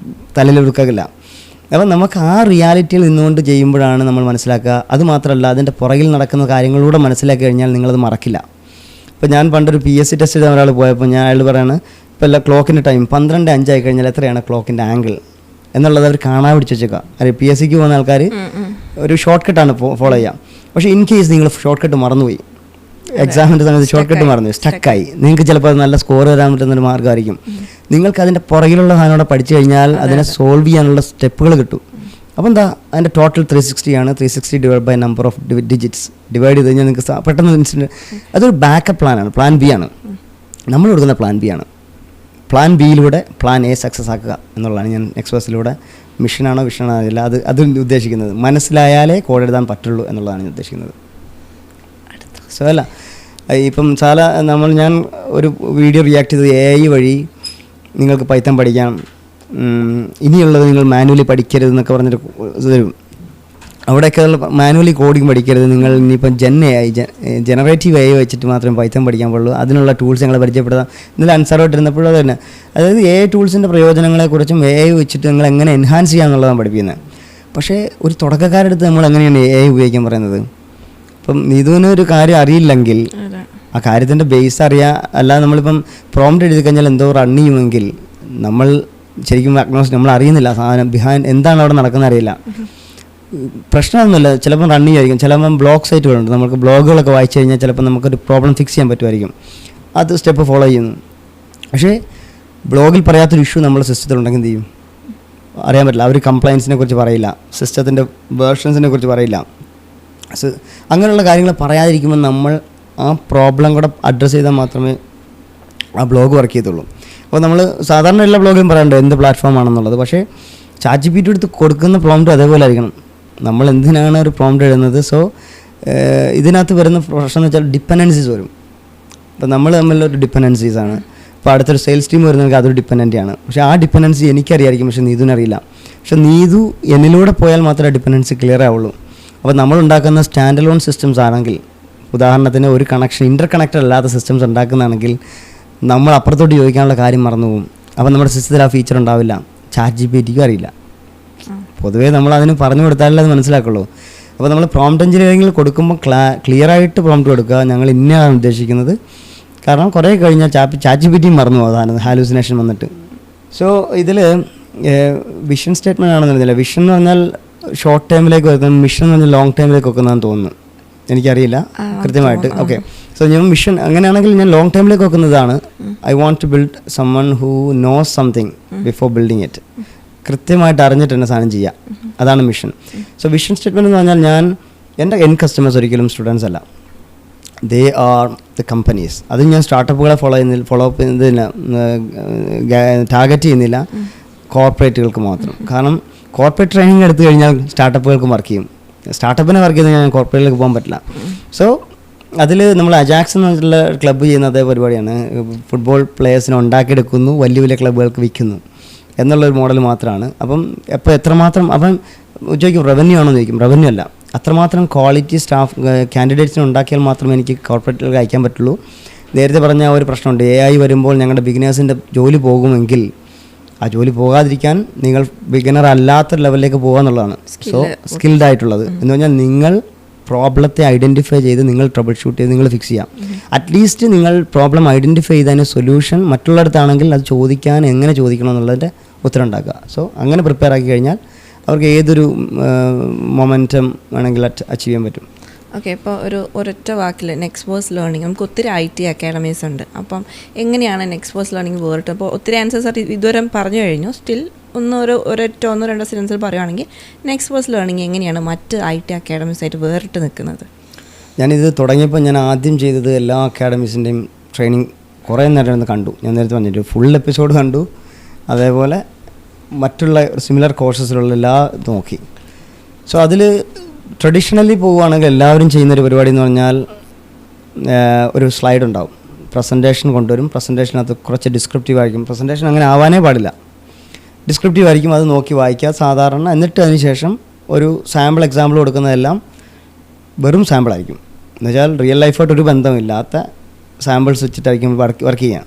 തലയിൽ എടുക്കില്ല. അപ്പം നമുക്ക് ആ റിയാലിറ്റിയിൽ നിന്നുകൊണ്ട് ചെയ്യുമ്പോഴാണ് നമ്മൾ മനസ്സിലാക്കുക. അതുമാത്രമല്ല, അതിൻ്റെ പുറകിൽ നടക്കുന്ന കാര്യങ്ങളിലൂടെ മനസ്സിലാക്കി കഴിഞ്ഞാൽ നിങ്ങളത് മറക്കില്ല. ഇപ്പോൾ ഞാൻ പണ്ടൊരു PSC ടെസ്റ്റ് ചെയ്ത ഒരാൾ പോയപ്പോൾ ഞാൻ അയാൾ പറയാണ്, ഇപ്പോൾ എല്ലാ ക്ലോക്കിൻ്റെ ടൈം 12:05 ആയി കഴിഞ്ഞാൽ എത്രയാണ് ക്ലോക്കിൻ്റെ ആംഗിൾ എന്നുള്ളത് അവർ കാണാൻ പിടിച്ച് വെച്ചേക്കുക. അത് PSCക്ക് പോകുന്ന ആൾക്കാർ ഒരു ഷോർട്ട് കട്ടാണ് ഫോളോ ചെയ്യുക. പക്ഷേ ഇൻ കേസ് നിങ്ങൾ ഷോർട്ട് കട്ട് മറന്നുപോയി, എക്സാമിൻ്റെ സമയത്ത് ഷോർട്ട് കട്ട് മറന്നു, സ്റ്റക്കായി, നിങ്ങൾക്ക് ചിലപ്പോൾ അത് നല്ല സ്കോർ വരാൻ പറ്റുന്നൊരു മാർഗ്ഗമായിരിക്കും. നിങ്ങൾക്ക് അതിൻ്റെ പുറകിലുള്ള സാധനം കൂടെ പഠിച്ചു കഴിഞ്ഞാൽ അതിനെ സോൾവ് ചെയ്യാനുള്ള സ്റ്റെപ്പുകൾ കിട്ടും. അപ്പോൾ എന്താ, അതിൻ്റെ ടോട്ടൽ 360 ആണ്. 360 divide by number of digits divide ചെയ്ത് കഴിഞ്ഞാൽ നിങ്ങൾക്ക് പെട്ടെന്ന് അതൊരു ബാക്കപ്പ് പ്ലാനാണ്. പ്ലാൻ ബി ആണ് നമ്മൾ കൊടുക്കുന്ന, പ്ലാൻ ബി ആണ്. പ്ലാൻ ബിയിലൂടെ പ്ലാൻ എ സക്സസ് ആക്കുക എന്നുള്ളതാണ് ഞാൻ എക്സ്പ്രസ്സിലൂടെ. മിഷനാണോ വിഷനാണോ അറിയില്ല, അത് ഉദ്ദേശിക്കുന്നത് മനസ്സിലായാലേ കോഡ് എഴുതാൻ പറ്റുള്ളൂ എന്നുള്ളതാണ് ഞാൻ ഉദ്ദേശിക്കുന്നത്. സോ അല്ല, ഇപ്പം ഞാൻ ഒരു വീഡിയോ റിയാക്ട് ചെയ്തത് AI വഴി നിങ്ങൾക്ക് പൈത്തൺ പഠിക്കാം, ഇനിയുള്ളത് നിങ്ങൾ മാനുവലി പഠിക്കരുത് എന്നൊക്കെ പറഞ്ഞിട്ട് തരും. അവിടെയൊക്കെ മാനുവലി കോഡിങ് പഠിക്കരുത്, നിങ്ങൾ ഇനിയിപ്പം ജനറേറ്റീവ് AI വെച്ചിട്ട് മാത്രമേ പൈത്തൺ പഠിക്കാൻ പാടുള്ളൂ, അതിനുള്ള ടൂൾസ് ഞങ്ങളെ പരിചയപ്പെടുത്താം. ഇന്നലെ അൻസാറായിട്ടിരുന്നപ്പോഴും അത് തന്നെ, അതായത് AI ടൂൾസിൻ്റെ പ്രയോജനങ്ങളെക്കുറിച്ചും AI വെച്ചിട്ട് നിങ്ങൾ എങ്ങനെ എൻഹാൻസ് ചെയ്യാമെന്നുള്ളതാണ് പഠിപ്പിക്കുന്നത്. പക്ഷേ ഒരു തുടക്കക്കാരെടുത്ത് നമ്മൾ എങ്ങനെയാണ് AI ഉപയോഗിക്കാൻ പറയുന്നത്? ഇപ്പം നീതുവിനൊരു കാര്യം അറിയില്ലെങ്കിൽ ആ കാര്യത്തിൻ്റെ ബേസ് അല്ലാതെ നമ്മളിപ്പം പ്രോംപ്റ്റ് എഴുതി കഴിഞ്ഞാൽ എന്തോ റൺ ചെയ്യുമെങ്കിൽ നമ്മൾ ശരിക്കും നമ്മൾ അറിയുന്നില്ല സാധനം ബിഹൈൻഡ് എന്താണ് അവിടെ നടക്കുന്നത് അറിയില്ല. പ്രശ്നമൊന്നുമില്ല, ചിലപ്പം റൺ ചെയ്യുമായിരിക്കും, ചിലപ്പം ബ്ലോഗ് സൈറ്റുകളുണ്ട്, നമുക്ക് ബ്ലോഗുകളൊക്കെ വായിച്ചു കഴിഞ്ഞാൽ ചിലപ്പോൾ നമുക്കൊരു പ്രോബ്ലം ഫിക്സ് ചെയ്യാൻ പറ്റുമായിരിക്കും, അത് സ്റ്റെപ്പ് ഫോളോ ചെയ്യുന്നു. പക്ഷേ ബ്ലോഗിൽ പറയാത്തൊരു ഇഷ്യൂ നമ്മുടെ സിസ്റ്റത്തിലുണ്ടെങ്കിൽ എന്ത് ചെയ്യും അറിയാൻ പറ്റില്ല. അവർ കംപ്ലയൻസിനെ കുറിച്ച് പറയില്ല, സിസ്റ്റത്തിൻ്റെ വേർഷൻസിനെ കുറിച്ച് പറയില്ല. അങ്ങനെയുള്ള കാര്യങ്ങൾ പറയാതിരിക്കുമ്പോൾ നമ്മൾ ആ പ്രോബ്ലം കൂടെ അഡ്രസ്സ് ചെയ്താൽ മാത്രമേ ആ ബ്ലോഗ് വർക്ക് ചെയ്യത്തുള്ളൂ. അപ്പോൾ നമ്മൾ സാധാരണ എല്ലാ ബ്ലോഗിലും പറയണ്ടോ എന്ത് പ്ലാറ്റ്ഫോം ആണെന്നുള്ളത്, പക്ഷേ ChatGPT എടുത്ത് കൊടുക്കുന്ന പ്രോംപ്റ്റ് അതേപോലെ ആയിരിക്കണം. നമ്മൾ എന്തിനാണ് ഒരു പ്രോംപ്റ്റ് എഴുതുന്നത്? സോ ഇതിനകത്ത് വരുന്ന പ്രശ്നം എന്ന് വെച്ചാൽ ഡിപ്പെൻഡൻസീസ് വരും. അപ്പോൾ നമ്മൾ തമ്മിലൊരു ഡിപ്പെൻഡൻസീസ് ആണ്. ഇപ്പോൾ അടുത്തൊരു സെയിൽസ് ടീം വരുന്നെങ്കിൽ അതൊരു ഡിപ്പെൻഡൻ്റ് ആണ്. പക്ഷേ ആ ഡിപ്പെൻഡൻസി എനിക്കറിയായിരിക്കും, പക്ഷേ നീതുവിനറിയില്ല. പക്ഷേ നീതു എന്നിലൂടെ പോയാൽ മാത്രമേ ഡിപ്പെൻഡൻസി ക്ലിയർ ആവുള്ളൂ. അപ്പോൾ നമ്മളുണ്ടാക്കുന്ന സ്റ്റാൻഡ് അലോൺ സിസ്റ്റംസ് ആണെങ്കിൽ, ഉദാഹരണത്തിന് ഒരു ഇന്റർ കണക്റ്റഡ് അല്ലാത്ത സിസ്റ്റംസ് ഉണ്ടാക്കുന്നതാണെങ്കിൽ നമ്മൾ അപ്പുറത്തോട്ട് ചോദിക്കാനുള്ള കാര്യം മറന്നു പോകും. അപ്പോൾ നമ്മുടെ സിസ്റ്റത്തിൽ ആ ഫീച്ചർ ഉണ്ടാവില്ല, ChatGPTക്കും അറിയില്ല. പൊതുവേ നമ്മൾ അതിന് പറഞ്ഞു കൊടുത്താലേ അത് മനസ്സിലാക്കുള്ളൂ. അപ്പോൾ നമ്മൾ പ്രോംപ്റ്റ് എഞ്ചിനീയറിംഗിൽ കൊടുക്കുമ്പോൾ ക്ലിയറായിട്ട് പ്രോംപ്റ്റ് കൊടുക്കുക, ഞങ്ങൾ ഇന്നതാണ് ഉദ്ദേശിക്കുന്നത്. കാരണം കുറേ കഴിഞ്ഞാൽ ChatGPT മറന്നു പോകും, ഹാലൂസിനേഷൻ വന്നിട്ട്. സോ ഇതിൽ വിഷൻ സ്റ്റേറ്റ്മെൻ്റ് ആണെന്നില്ല. വിഷൻ എന്ന് പറഞ്ഞാൽ ഷോർട്ട് ടൈമിലേക്ക് വെക്കുന്നത്, മിഷൻ എന്ന് പറഞ്ഞാൽ ലോങ് ടൈമിലേക്ക് വെക്കുന്നതെന്ന് തോന്നുന്നു, എനിക്കറിയില്ല കൃത്യമായിട്ട്. ഓക്കെ, സോ ഞാൻ മിഷൻ അങ്ങനെയാണെങ്കിൽ ഞാൻ ലോങ് ടൈമിലേക്ക് വെക്കുന്നതാണ്. I want to build someone who knows something before building it. കൃത്യമായിട്ട് അറിഞ്ഞിട്ട് തന്നെ സാധനം ചെയ്യുക, അതാണ് മിഷൻ. സോ വിഷൻ സ്റ്റേറ്റ്മെൻറ്റ് എന്ന് പറഞ്ഞാൽ എൻ്റെ എൻ കസ്റ്റമേഴ്സ് ഒരിക്കലും സ്റ്റുഡൻസ് അല്ല, ദേ ആർ ദ കമ്പനീസ്. അത് ഞാൻ സ്റ്റാർട്ടപ്പുകളെ ഫോളോ അപ്പ് ചെയ്യുന്നില്ല, ടാർഗറ്റ് ചെയ്യുന്നില്ല, കോർപ്പറേറ്റുകൾക്ക് മാത്രം. കാരണം കോർപ്പറേറ്റ് ട്രെയിനിങ് എടുത്തു കഴിഞ്ഞാൽ സ്റ്റാർട്ടപ്പുകൾക്ക് വർക്ക് ചെയ്യും, സ്റ്റാർട്ടപ്പിനെ വർക്ക് ചെയ്ത് ഞാൻ കോർപ്പറേറ്റിലേക്ക് പോകാൻ പറ്റില്ല. സോ അതിൽ നമ്മൾ അജാക്സ് എന്നുള്ള ക്ലബ്ബ് ചെയ്യുന്ന അതേ പരിപാടിയാണ്. ഫുട്ബോൾ പ്ലേയേഴ്സിനെ ഉണ്ടാക്കിയെടുക്കുന്നു, വലിയ വലിയ ക്ലബ്ബുകൾക്ക് വിൽക്കുന്നു എന്നുള്ളൊരു മോഡൽ മാത്രമാണ്. അപ്പം എപ്പോൾ എത്രമാത്രം ചോദിക്കും റവന്യൂ ആണോ എന്ന് ചോദിക്കും, റവന്യൂ അല്ല, അത്രമാത്രം ക്വാളിറ്റി സ്റ്റാഫ് കാൻഡിഡേറ്റ്സിനെ ഉണ്ടാക്കിയാൽ മാത്രമേ എനിക്ക് കോർപ്പറേറ്റിലേക്ക് അയക്കാൻ പറ്റുള്ളൂ. നേരത്തെ പറഞ്ഞ ഒരു പ്രശ്നമുണ്ട്, AI വരുമ്പോൾ ഞങ്ങളുടെ ബിഗിനേഴ്സിൻ്റെ ജോലി പോകുമെങ്കിൽ ആ ജോലി പോകാതിരിക്കാൻ നിങ്ങൾ ബിഗിനർ അല്ലാത്ത ലെവലിലേക്ക് പോകുക എന്നുള്ളതാണ്. സോ സ്കിൽഡ് ആയിട്ടുള്ളത് എന്ന് പറഞ്ഞാൽ നിങ്ങൾ പ്രോബ്ലത്തെ ഐഡൻറ്റിഫൈ ചെയ്ത് നിങ്ങൾ ട്രബിൾ ഷൂട്ട് ചെയ്ത് നിങ്ങൾ ഫിക്സ് ചെയ്യാം. അറ്റ്ലീസ്റ്റ് നിങ്ങൾ പ്രോബ്ലം ഐഡൻറ്റിഫൈ ചെയ്തതിന് സൊല്യൂഷൻ മറ്റുള്ളിടത്താണെങ്കിൽ അത് ചോദിക്കാൻ എങ്ങനെ ചോദിക്കണം എന്നുള്ളതിൻ്റെ ഉത്തരം ഉണ്ടാക്കുക. സോ അങ്ങനെ പ്രിപ്പയർ ആക്കി കഴിഞ്ഞാൽ അവർക്ക് ഏതൊരു മൊമെൻറ്റം വേണമെങ്കിൽ അച്ചീവ് ചെയ്യാൻ പറ്റും. ഓക്കെ, ഇപ്പോൾ ഒരൊറ്റ വാക്കിൽ നെക്സ്റ്റ്വേഴ്സ് ലേണിംഗ്, നമുക്ക് ഒത്തിരി IT അക്കാഡമീസ് ഉണ്ട്. അപ്പം എങ്ങനെയാണ് നെക്സ്റ്റ്വേഴ്സ് ലേണിംഗ് വേറിട്ട്? അപ്പോൾ ഒത്തിരി ആൻസേഴ്സ് ഇതുവരെ പറഞ്ഞു കഴിഞ്ഞു. സ്റ്റിൽ ഒന്നോ രണ്ടോ സെൻറ്റൻസിൽ പറയുകയാണെങ്കിൽ നെക്സ്റ്റ്വേഴ്സ് ലേണിംഗ് എങ്ങനെയാണ് മറ്റ് IT അക്കാഡമീസ് ആയിട്ട് വേറിട്ട് നിൽക്കുന്നത്? ഞാനിത് തുടങ്ങിയപ്പോൾ ഞാൻ ആദ്യം ചെയ്തത് എല്ലാ അക്കാഡമീസിൻ്റെയും ട്രെയിനിങ് കുറേ നേരം കണ്ടു. ഞാൻ നേരത്തെ പറഞ്ഞിട്ട് ഫുൾ എപ്പിസോഡ് കണ്ടു, അതേപോലെ മറ്റുള്ള സിമിലർ കോഴ്സസിലുള്ള എല്ലാ നോക്കി. സോ അതിൽ ട്രഡീഷണലി പോവുകയാണെങ്കിൽ എല്ലാവരും ചെയ്യുന്നൊരു പരിപാടി എന്ന് പറഞ്ഞാൽ ഒരു സ്ലൈഡ് ഉണ്ടാവും, പ്രസൻറ്റേഷൻ കൊണ്ടുവരും, പ്രസൻറ്റേഷനകത്ത് കുറച്ച് ഡിസ്ക്രിപ്റ്റീവ് ആയിരിക്കും. പ്രസൻറ്റേഷൻ അങ്ങനെ ആവാനേ പാടില്ല, ഡിസ്ക്രിപ്റ്റീവ് ആയിരിക്കും, അത് നോക്കി വായിക്കുക സാധാരണ. എന്നിട്ട് അതിന് ശേഷം ഒരു സാമ്പിൾ എക്സാമ്പിൾ കൊടുക്കുന്നതെല്ലാം വെറും സാമ്പിളായിരിക്കും. എന്നുവെച്ചാൽ റിയൽ ലൈഫായിട്ട് ഒരു ബന്ധമില്ലാത്ത സാമ്പിൾസ് വെച്ചിട്ടായിരിക്കും വർക്ക് ചെയ്യുക.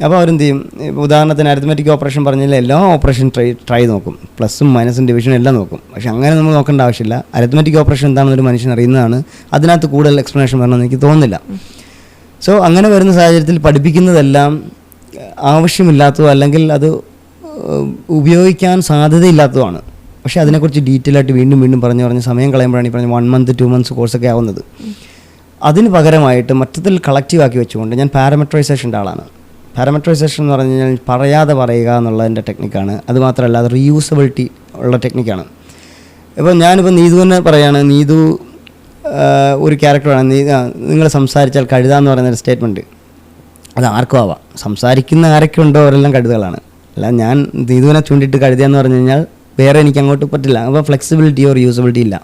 അപ്പോൾ അവരെന്ത് ചെയ്യും, ഉദാഹരണത്തിന് അരിത്മെറ്റിക് ഓപ്പറേഷൻ പറഞ്ഞാൽ എല്ലാ ഓപ്പറേഷൻ ട്രൈ നോക്കും, പ്ലസും മൈനസും ഡിവിഷനും എല്ലാം നോക്കും. പക്ഷേ അങ്ങനെ നമ്മൾ നോക്കേണ്ട ആവശ്യമില്ല. അരിത്മെറ്റിക് ഓപ്പറേഷൻ എന്താണെന്നൊരു മനുഷ്യൻ അറിയുന്നതാണ്, അതിനകത്ത് കൂടുതൽ എക്സ്പ്ലനേഷൻ വരണമെന്ന് എനിക്ക് തോന്നുന്നില്ല. സോ അങ്ങനെ വരുന്ന സാഹചര്യത്തിൽ പഠിപ്പിക്കുന്നതെല്ലാം ആവശ്യമില്ലാത്തതോ അല്ലെങ്കിൽ അത് ഉപയോഗിക്കാൻ സാധ്യതയില്ലാത്തതുമാണ്. പക്ഷേ അതിനെക്കുറിച്ച് ഡീറ്റെയിൽ ആയിട്ട് വീണ്ടും വീണ്ടും പറഞ്ഞ് സമയം കളയുമ്പോഴാണ് ഈ പറഞ്ഞ 1 month 2 months കോഴ്സൊക്കെ ആവുന്നത്. അതിന് പകരമായിട്ട് മൊത്തത്തിൽ കളക്റ്റീവ് ആക്കി വെച്ചുകൊണ്ട് ഞാൻ പാരാമെട്രൈസേഷൻ്റെ ആളാണ്. പാരാമെട്രൈസേഷൻ എന്ന് പറഞ്ഞു കഴിഞ്ഞാൽ പറയാതെ പറയുക എന്നുള്ളതിൻ്റെ ടെക്നിക്കാണ്. അതുമാത്രമല്ല അത് റീയൂസബിലിറ്റി ഉള്ള ടെക്നിക്കാണ്. ഇപ്പോൾ ഞാനിപ്പോൾ നീതു തന്നെ പറയുകയാണ്, നീതു ഒരു ക്യാരക്ടറാണ്, നിങ്ങൾ സംസാരിച്ചാൽ കഴുത എന്ന് പറയുന്നൊരു സ്റ്റേറ്റ്മെൻറ്റ്, അത് ആർക്കും ആവാം. സംസാരിക്കുന്ന ആരൊക്കെ ഉണ്ടോ അവരെല്ലാം കഴുതകളാണ്. അല്ല ഞാൻ നീതുവിനെ ചൂണ്ടിയിട്ട് കഴുത എന്ന് പറഞ്ഞു കഴിഞ്ഞാൽ വേറെ എനിക്ക് അങ്ങോട്ട് പറ്റില്ല. അപ്പോൾ ഫ്ലെക്സിബിലിറ്റിയോ റീയൂസബിലിറ്റി ഇല്ല.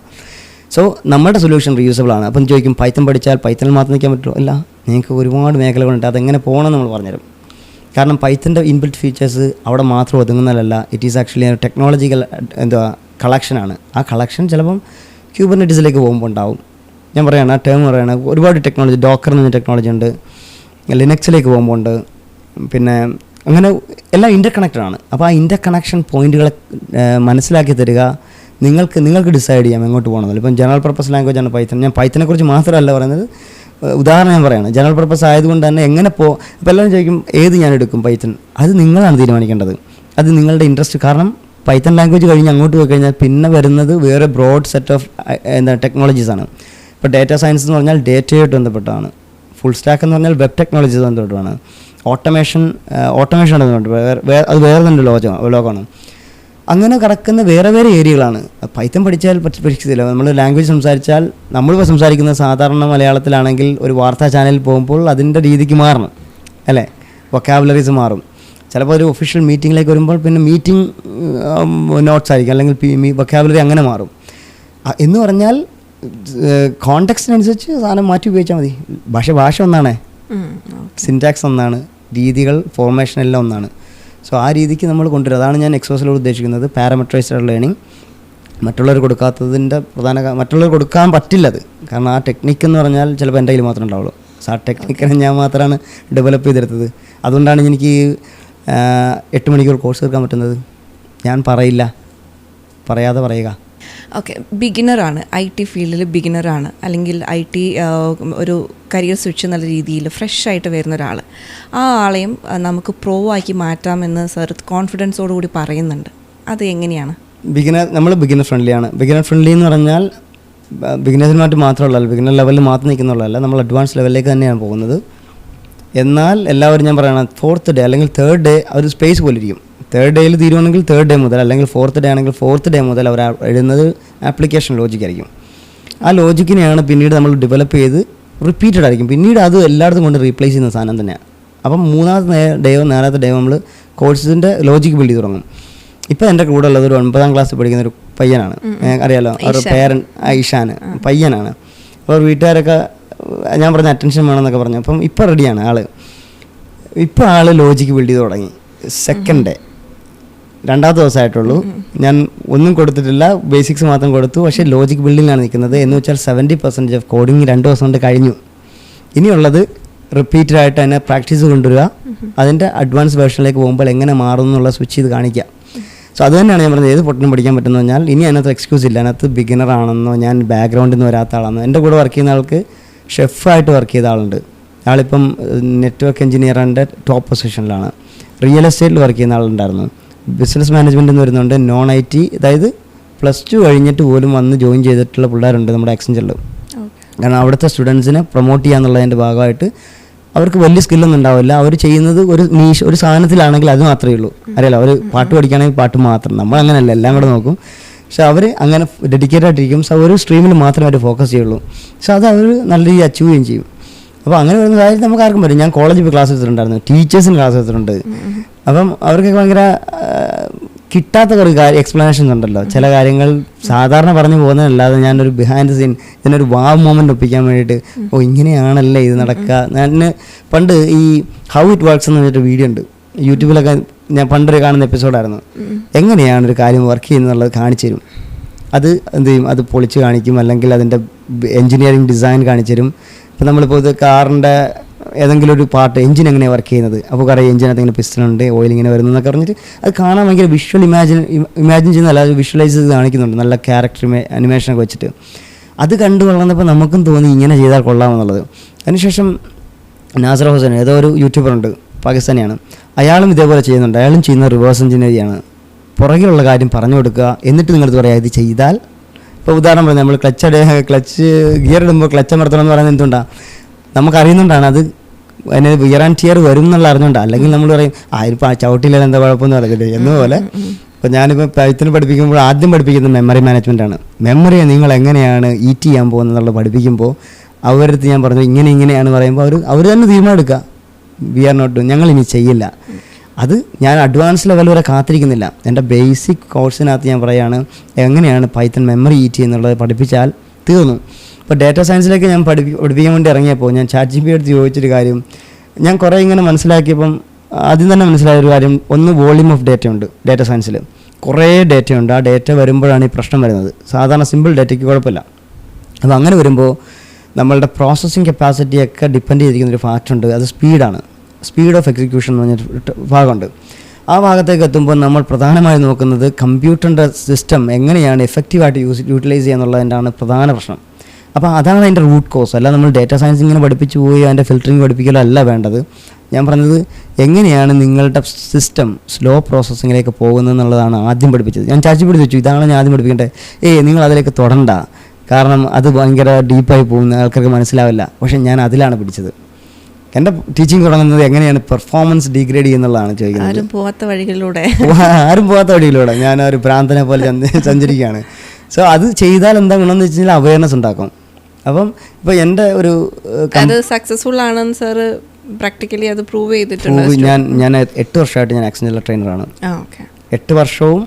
സോ നമ്മുടെ സൊല്യൂഷൻ റീയൂസബിൾ ആണ്. അപ്പം ചോദിക്കും പൈത്തൺ പഠിച്ചാൽ പൈത്തണിൽ മാത്രം നിൽക്കാൻ പറ്റുമോ? ഇല്ല, നിങ്ങൾക്ക് ഒരുപാട് മേഖലകളുണ്ട്, അതെങ്ങനെ പോകണം നമ്മൾ പറഞ്ഞുതരും. കാരണം പൈത്തൻ്റെ ഇൻബിൽറ്റ് ഫീച്ചേഴ്സ് അവിടെ മാത്രം ഒതുങ്ങുന്നതല്ല, ഇറ്റ് ഈസ് ആക്ച്വലി ഒരു ടെക്നോളജിക്കൽ കളക്ഷനാണ്. ആ കളക്ഷൻ ചിലപ്പം ക്യൂബർനെറ്റിസിലേക്ക് പോകുമ്പോൾ ഉണ്ടാവും. ഞാൻ പറയുകയാണ്, ആ ടേം പറയുകയാണ്, ഒരുപാട് ടെക്നോളജി, ഡോക്കർ എന്ന ടെക്നോളജി ഉണ്ട്, ലിനക്സിലേക്ക് പോകുമ്പോൾ ഉണ്ട്, പിന്നെ അങ്ങനെ എല്ലാം ഇൻ്റർ കണക്റ്റഡ് ആണ്. അപ്പോൾ ആ ഇൻ്റർ കണക്ഷൻ പോയിൻറ്റുകളെ മനസ്സിലാക്കി തരിക, നിങ്ങൾക്ക് ഡിസൈഡ് ചെയ്യാം എങ്ങോട്ട് പോകണമെന്നില്ല. ഇപ്പം ജനറൽ പർപ്പസ് ലാംഗ്വേജാണ് പൈത്തൺ. ഞാൻ പൈത്തനെക്കുറിച്ച് മാത്രമല്ല പറയുന്നത്, ഉദാഹരണം ഞാൻ പറയുകയാണ്. ജനറൽ പർപ്പസ് ആയതുകൊണ്ട് തന്നെ എങ്ങനെ ഇപ്പോൾ എല്ലാവരും ചോദിക്കും ഏത് ഞാൻ എടുക്കും പൈത്തൺ, അത് നിങ്ങളാണ് തീരുമാനിക്കേണ്ടത്, അത് നിങ്ങളുടെ ഇൻട്രസ്റ്റ്. കാരണം പൈത്തൺ ലാംഗ്വേജ് കഴിഞ്ഞ് അങ്ങോട്ട് പോയി കഴിഞ്ഞാൽ പിന്നെ വരുന്നത് വേറെ ബ്രോഡ് സെറ്റ് ഓഫ് ടെക്നോളജീസാണ്. ഇപ്പോൾ ഡേറ്റാ സയൻസ് എന്ന് പറഞ്ഞാൽ ഡേറ്റയായിട്ട് ബന്ധപ്പെട്ടാണ്, ഫുൾ സ്റ്റാക്ക് എന്ന് പറഞ്ഞാൽ വെബ് ടെക്നോളജീസ് ബന്ധപ്പെട്ടാണ്, ഓട്ടോമേഷൻ ബന്ധപ്പെട്ട് അത് വേറെ തന്നെ ലോകമാണ്. അങ്ങനെ കിടക്കുന്ന വേറെ ഏരിയകളാണ്. പൈത്തൺ പഠിച്ചാൽ പഠിക്കത്തില്ല. നമ്മൾ ലാംഗ്വേജ് സംസാരിച്ചാൽ, നമ്മളിപ്പോൾ സംസാരിക്കുന്ന സാധാരണ മലയാളത്തിലാണെങ്കിൽ ഒരു വാർത്താ ചാനലിൽ പോകുമ്പോൾ അതിൻ്റെ രീതിക്ക് മാറണം അല്ലേ, വൊക്കാബുലറീസ് മാറും. ചിലപ്പോൾ ഒരു ഒഫീഷ്യൽ മീറ്റിങ്ങിലേക്ക് വരുമ്പോൾ പിന്നെ മീറ്റിംഗ് നോട്ട്സ് ആയിരിക്കും, അല്ലെങ്കിൽ വൊക്കാബുലറി അങ്ങനെ മാറും. എന്ന് പറഞ്ഞാൽ കോണ്ടെക്സ്റ്റിനനുസരിച്ച് സാധനം മാറ്റി ഉപയോഗിച്ചാൽ മതി. ഭാഷ ഒന്നാണ്, സിൻറ്റാക്സ് ഒന്നാണ്, രീതികൾ ഫോർമേഷൻ എല്ലാം ഒന്നാണ്. സോ ആ രീതിക്ക് നമ്മൾ കൊണ്ടുവരും. അതാണ് ഞാൻ എക്സോസിലൂടെ ഉദ്ദേശിക്കുന്നത്, പാരാമെട്രൈസ്ഡ് ലേണിംഗ്. മറ്റുള്ളവർ കൊടുക്കാത്തതിൻ്റെ മറ്റുള്ളവർ കൊടുക്കാൻ പറ്റില്ലത്. കാരണം ആ ടെക്നിക്ക് എന്ന് പറഞ്ഞാൽ ചിലപ്പോൾ എൻ്റെ കയ്യിൽ മാത്രമേ ഉണ്ടാവുള്ളൂ. സോ ആ ടെക്നിക്കിനെ ഞാൻ മാത്രമാണ് ഡെവലപ്പ് ചെയ്തെടുത്തത്. അതുകൊണ്ടാണ് എനിക്ക് 8 മണിക്കൂർ കോഴ്സ് തീർക്കാൻ പറ്റുന്നത്. ഞാൻ പറയാതെ പറയുക. ഓക്കെ, ബിഗിനറാണ്, IT ഫീൽഡിൽ ബിഗിനറാണ്, അല്ലെങ്കിൽ IT ഒരു കരിയർ സ്വിച്ച് എന്നുള്ള രീതിയിൽ ഫ്രഷ് ആയിട്ട് വരുന്ന ഒരാൾ, ആ ആളെയും നമുക്ക് പ്രോ ആക്കി മാറ്റാമെന്ന് സർ കോൺഫിഡൻസോടുകൂടി പറയുന്നുണ്ട്. അത് എങ്ങനെയാണ്? നമ്മൾ ബിഗിനർ ഫ്രണ്ട്ലിയാണ്. ബിഗിനർ ഫ്രണ്ട്ലി എന്ന് പറഞ്ഞാൽ ബിഗിനേഴ്സിനുമായിട്ട് മാത്രമുള്ളതല്ല, ബിഗിനർ ലെവലിൽ മാത്രം നിൽക്കുന്നുള്ളതല്ല, നമ്മൾ അഡ്വാൻസ് ലെവലിലേക്ക് തന്നെയാണ് പോകുന്നത്. എന്നാൽ എല്ലാവരും ഞാൻ പറയണം, 4th ഡേ അല്ലെങ്കിൽ 3rd ഡേ ഒരു സ്പേസ് പോലെ ഇരിക്കും. 3rd ഡേയിൽ തീരുവാണെങ്കിൽ 3rd ഡേ മുതൽ, അല്ലെങ്കിൽ 4th ഡേ ആണെങ്കിൽ 4th ഡേ മുതൽ അവർ എഴുതുന്നത് ആപ്ലിക്കേഷൻ ലോജിക്കായിരിക്കും. ആ ലോജിക്കിനെയാണ് പിന്നീട് നമ്മൾ ഡെവലപ്പ് ചെയ്ത് റിപ്പീറ്റഡ് ആയിരിക്കും. പിന്നീട് അത് എല്ലായിടത്തും കൊണ്ട് റീപ്ലേസ് ചെയ്യുന്ന സാധനം തന്നെയാണ്. അപ്പം 3ാമത്തെ ഡേയോ 4ാമത്തെ ഡേയോ നമ്മൾ കോഴ്സിൻ്റെ ലോജിക്ക് ബിൽഡ് ചെയ്ത് തുടങ്ങും. ഇപ്പോൾ എൻ്റെ കൂടെ ഉള്ളത് ഒരു 9ാം ക്ലാസ്സിൽ പഠിക്കുന്ന ഒരു പയ്യനാണ്, അറിയാലോ, അവരുടെ പേരൻറ്റ് ഐഷാന് പയ്യനാണ്. അപ്പോൾ വീട്ടുകാരൊക്കെ ഞാൻ പറഞ്ഞ അറ്റൻഷൻ വേണമെന്നൊക്കെ പറഞ്ഞു. അപ്പം ഇപ്പോൾ റെഡിയാണ് ഇപ്പോൾ ആൾ ലോജിക്ക് ബിൽഡ് ചെയ്ത് തുടങ്ങി. 2nd day 2ാമത്തെ ദിവസമായിട്ടുള്ളൂ. ഞാൻ ഒന്നും കൊടുത്തിട്ടില്ല, ബേസിക്സ് മാത്രം കൊടുത്തു. പക്ഷേ ലോജിക് ബിൽഡിങ്ങിലാണ് നിൽക്കുന്നത്. എന്ന് വെച്ചാൽ 70% ഓഫ് കോഡിങ് 2 ദിവസം കൊണ്ട് കഴിഞ്ഞു. ഇനിയുള്ളത് റിപ്പീറ്റഡ് ആയിട്ട് അതിനെ പ്രാക്ടീസ് കൊണ്ടുവരിക, അതിൻ്റെ അഡ്വാൻസ് വേർഷനിലേക്ക് പോകുമ്പോൾ എങ്ങനെ മാറും എന്നുള്ള സ്വിച്ച് ചെയ്ത് കാണിക്കുക. സോ അത് തന്നെയാണ് ഞാൻ പറഞ്ഞത്, ഏത് പൊട്ടിനും പഠിക്കാൻ പറ്റുമെന്ന് പറഞ്ഞാൽ ഇനി അതിനകത്ത് എക്സ്ക്യൂസ് ഇല്ല. അതിനകത്ത് ബിഗിനർ ആണെന്നോ ഞാൻ ബാക്ക്ഗ്രൗണ്ടിൽ നിന്ന് വരാത്ത ആളാണെന്നോ. എൻ്റെ കൂടെ വർക്ക് ചെയ്യുന്ന ആൾക്ക് ഷെഫായിട്ട് വർക്ക് ചെയ്ത ആളുണ്ട്. ആളിപ്പം നെറ്റ്വർക്ക് എഞ്ചിനീയറിൻ്റെ ടോപ്പ് പൊസിഷനിലാണ്. റിയൽ എസ്റ്റേറ്റിൽ വർക്ക് ചെയ്യുന്ന ആളുണ്ടായിരുന്നു. ബിസിനസ് മാനേജ്മെൻറ്റ് എന്ന് വരുന്നുണ്ട്. നോൺ IT, അതായത് +2 കഴിഞ്ഞിട്ട് പോലും വന്ന് ജോയിൻ ചെയ്തിട്ടുള്ള പിള്ളേരുണ്ട് നമ്മുടെ ആക്സഞ്ചറിൽ. കാരണം അവിടുത്തെ സ്റ്റുഡൻസിനെ പ്രൊമോട്ട് ചെയ്യാന്നുള്ളതിൻ്റെ ഭാഗമായിട്ട് അവർക്ക് വലിയ സ്കില്ലൊന്നും ഉണ്ടാവില്ല. അവർ ചെയ്യുന്നത് ഒരു സാധനത്തിലാണെങ്കിൽ അത് മാത്രമേ ഉള്ളൂ. അറിയാലോ, അവർ പാട്ട് പഠിക്കുകയാണെങ്കിൽ പാട്ട് മാത്രം. നമ്മളങ്ങനെയല്ല, എല്ലാം കൂടെ നോക്കും. പക്ഷെ അവർ അങ്ങനെ ഡെഡിക്കേറ്റഡ് ആയിട്ടിരിക്കും. സോ ഒരു സ്ട്രീമിൽ മാത്രമേ അവർ ഫോക്കസ് ചെയ്യുള്ളൂ. സോ അത് അവർ നല്ല രീതിയിൽ അച്ചീവ് ചെയ്യുകയും ചെയ്യും. അപ്പോൾ അങ്ങനെ വരുന്ന കാര്യത്തിൽ നമുക്ക് ആർക്കും പറ്റും. ഞാൻ കോളേജിൽ പോയി ക്ലാസ് എടുത്തിട്ടുണ്ടായിരുന്നു, ടീച്ചേഴ്സിന് ക്ലാസ് എടുത്തിട്ടുണ്ട്. അപ്പം അവർക്കൊക്കെ ഭയങ്കര കിട്ടാത്ത കുറേ എക്സ്പ്ലനേഷൻസ് ഉണ്ടല്ലോ. ചില കാര്യങ്ങൾ സാധാരണ പറഞ്ഞു പോകുന്നതല്ലാതെ ഞാനൊരു ബിഹൈൻഡ് ദ സീൻ ഇതിനൊരു വാവ് മൊമെൻ്റ് ഒപ്പിക്കാൻ വേണ്ടിയിട്ട് ഇങ്ങനെയാണല്ലേ ഇത് നടക്കുക. ഞാൻ പണ്ട് ഈ ഹൗ ഇറ്റ് വർക്ക്സ് എന്ന് പറഞ്ഞിട്ട് വീഡിയോ ഉണ്ട് യൂട്യൂബിലൊക്കെ, ഞാൻ പണ്ടൊരു കാണുന്ന എപ്പിസോഡായിരുന്നു. എങ്ങനെയാണ് ഒരു കാര്യം വർക്ക് ചെയ്യുന്നുള്ളത് കാണിച്ചു തരും. അത് എന്ത് ചെയ്യും, അത് പൊളിച്ച് കാണിക്കും, അല്ലെങ്കിൽ അതിൻ്റെ എൻജിനീയറിംഗ് ഡിസൈൻ കാണിച്ചു തരും. ഇപ്പം നമ്മളിപ്പോൾ ഇത് കാറിൻ്റെ ഏതെങ്കിലും ഒരു പാർട്ട് എഞ്ചിൻ എങ്ങനെയാണ് വർക്ക് ചെയ്യുന്നത്, അപ്പോൾ കുറേ എഞ്ചിനകത്ത് ഇങ്ങനെ പിസ്റ്റനുണ്ട്, ഓയിൽ ഇങ്ങനെ വരുന്നതെന്നൊക്കെ പറഞ്ഞിട്ട് അത് കാണാൻ ഭയങ്കര വിഷ്വൽ ഇമാജിൻ ചെയ്യുന്നതല്ല, അത് വിഷ്വലൈസ് ചെയ്ത് കാണിക്കുന്നുണ്ട് നല്ല ക്യാരക്ടർ അനിമേഷനൊക്കെ വെച്ചിട്ട്. അത് കണ്ടു വളർന്നപ്പോൾ നമുക്കും തോന്നി ഇങ്ങനെ ചെയ്താൽ കൊള്ളാമെന്നുള്ളത്. അതിനുശേഷം നാസർ ഹുസൈൻ ഏതോ ഒരു യൂട്യൂബറുണ്ട്, പാകിസ്ഥാനിയാണ്, അയാളും ഇതേപോലെ ചെയ്യുന്നുണ്ട്. അയാളും ചെയ്യുന്ന റിവേഴ്സ് എഞ്ചിനീയറിംഗാണ്. പുറകിലുള്ള കാര്യം പറഞ്ഞു കൊടുക്കുക, എന്നിട്ട് നിങ്ങളത് പറയാം ഇത് ചെയ്താൽ. ഇപ്പോൾ ഉദാഹരണം പറഞ്ഞാൽ നമ്മൾ ക്ലച്ച് ഗിയർ ഇടുമ്പോൾ ക്ലച്ച് അമർത്തണം എന്ന് പറയുന്നത് എന്തുകൊണ്ടാണ്, നമുക്കറിയുന്നുണ്ടാണ് അത് അതിന് വിയർ ആൻഡ് ടിയർ വരും എന്നുള്ള അറിഞ്ഞുകൊണ്ടാണ്. അല്ലെങ്കിൽ നമ്മൾ പറയും ഇപ്പോൾ ചവിട്ടിയില്ല എന്താ കുഴപ്പമൊന്നും അറിയില്ല എന്നപോലെ. ഇപ്പോൾ ഞാനിപ്പോൾ പൈത്തൺ പഠിപ്പിക്കുമ്പോൾ ആദ്യം പഠിപ്പിക്കുന്നത് മെമ്മറി മാനേജ്മെൻറ്റാണ്. മെമ്മറിയെ നിങ്ങൾ എങ്ങനെയാണ് ഈറ്റ് ചെയ്യാൻ പോകുന്നതെന്നുള്ളത് പഠിപ്പിക്കുമ്പോൾ അവരടുത്ത് ഞാൻ പറഞ്ഞു ഇങ്ങനെയാണ് പറയുമ്പോൾ അവർ തന്നെ തീരുമാനം എടുക്കുക, വി ആർ നോട്ട്, ഞങ്ങൾ ഇനി ചെയ്യില്ല. അത് ഞാൻ അഡ്വാൻസ് ലെവൽ വരെ കാത്തിരിക്കുന്നില്ല. എൻ്റെ ബേസിക് കോഴ്സിനകത്ത് ഞാൻ പറയുകയാണ് എങ്ങനെയാണ് പൈത്തൺ മെമ്മറി ഈറ്റ് ചെയ്യുന്നുള്ളത് പഠിപ്പിച്ചാൽ തീർന്നു. ഇപ്പോൾ ഡാറ്റ സയൻസിലേക്ക് ഞാൻ പഠിപ്പിക്കാൻ വേണ്ടി ഇറങ്ങിയപ്പോൾ ഞാൻ ChatGPT എടുത്ത് ചോദിച്ചൊരു കാര്യം, ഞാൻ കുറേ ഇങ്ങനെ മനസ്സിലാക്കിയപ്പം ആദ്യം തന്നെ മനസ്സിലായൊരു കാര്യം, ഒന്ന് വോളിയം ഓഫ് ഡേറ്റ ഉണ്ട് ഡാറ്റ സയൻസിൽ, കുറേ ഡേറ്റയുണ്ട്. ആ ഡേറ്റ വരുമ്പോഴാണ് ഈ പ്രശ്നം വരുന്നത്. സാധാരണ സിമ്പിൾ ഡേറ്റയ്ക്ക് കുഴപ്പമില്ല. അപ്പോൾ അങ്ങനെ വരുമ്പോൾ നമ്മളുടെ പ്രോസസ്സിങ് കപ്പാസിറ്റിയൊക്കെ ഡിപ്പെൻഡ് ചെയ്തിരിക്കുന്നൊരു ഫാക്ടറുണ്ട്, അത് സ്പീഡാണ്. സ്പീഡ് ഓഫ് എക്സിക്യൂഷൻ എന്ന് പറഞ്ഞൊരു ഭാഗമുണ്ട്. ആ ഭാഗത്തേക്ക് എത്തുമ്പോൾ നമ്മൾ പ്രധാനമായും നോക്കുന്നത് കമ്പ്യൂട്ടറിൻ്റെ സിസ്റ്റം എങ്ങനെയാണ് എഫക്റ്റീവായിട്ട് യൂട്ടിലൈസ് ചെയ്യുക എന്നുള്ളതിൻ്റെയാണ് പ്രധാന പ്രശ്നം. അപ്പോൾ അതാണ് അതിൻ്റെ റൂട്ട് കോസ്. അല്ല നമ്മൾ ഡാറ്റ സയൻസ് ഇങ്ങനെ പഠിപ്പിച്ച് പോയി അതിൻ്റെ ഫിൽറ്ററിങ് പഠിപ്പിക്കലോ അല്ല വേണ്ടത്. ഞാൻ പറഞ്ഞത് എങ്ങനെയാണ് നിങ്ങളുടെ സിസ്റ്റം സ്ലോ പ്രോസസ്സിങ്ങിലേക്ക് പോകുന്നത് എന്നുള്ളതാണ് ആദ്യം പഠിപ്പിച്ചത്. ഞാൻ ChatGPT ചോദിച്ചു ഇതാണ് ഞാൻ ആദ്യം പഠിപ്പിക്കേണ്ടത്. നിങ്ങൾ അതിലേക്ക് തൊടണ്ട, കാരണം അത് ഭയങ്കര ഡീപ്പായി പോകുന്ന ആൾക്കാർക്ക് മനസ്സിലാവില്ല. പക്ഷേ ഞാൻ അതിലാണ് പിടിച്ചത്. എൻ്റെ ടീച്ചിങ് തുടങ്ങുന്നത് എങ്ങനെയാണ് പെർഫോമൻസ് ഡിഗ്രേഡ് ചെയ്യുന്നുള്ളതാണ് ചോദിക്കുന്നത്. ആരും പോകാത്ത വഴികളിലൂടെ ഞാൻ ഒരു ഭ്രാന്തനെ പോലെ സഞ്ചരിക്കുകയാണ്. സോ അത് ചെയ്താൽ എന്താ ഗുണമെന്ന് വെച്ച് കഴിഞ്ഞാൽ അവയർനെസ് ഉണ്ടാക്കും. അപ്പം ഇപ്പോൾ എൻ്റെ ഒരു സക്സസ്ഫുൾ ആണെന്ന് സാർ പ്രാക്ടിക്കലി അത് പ്രൂവ് ചെയ്തിട്ടുണ്ട്. ഞാൻ 8 വർഷമായിട്ട് ഞാൻ ആക്സിഡൻ്റൽ ട്രെയിനറാണ്. 8 വർഷവും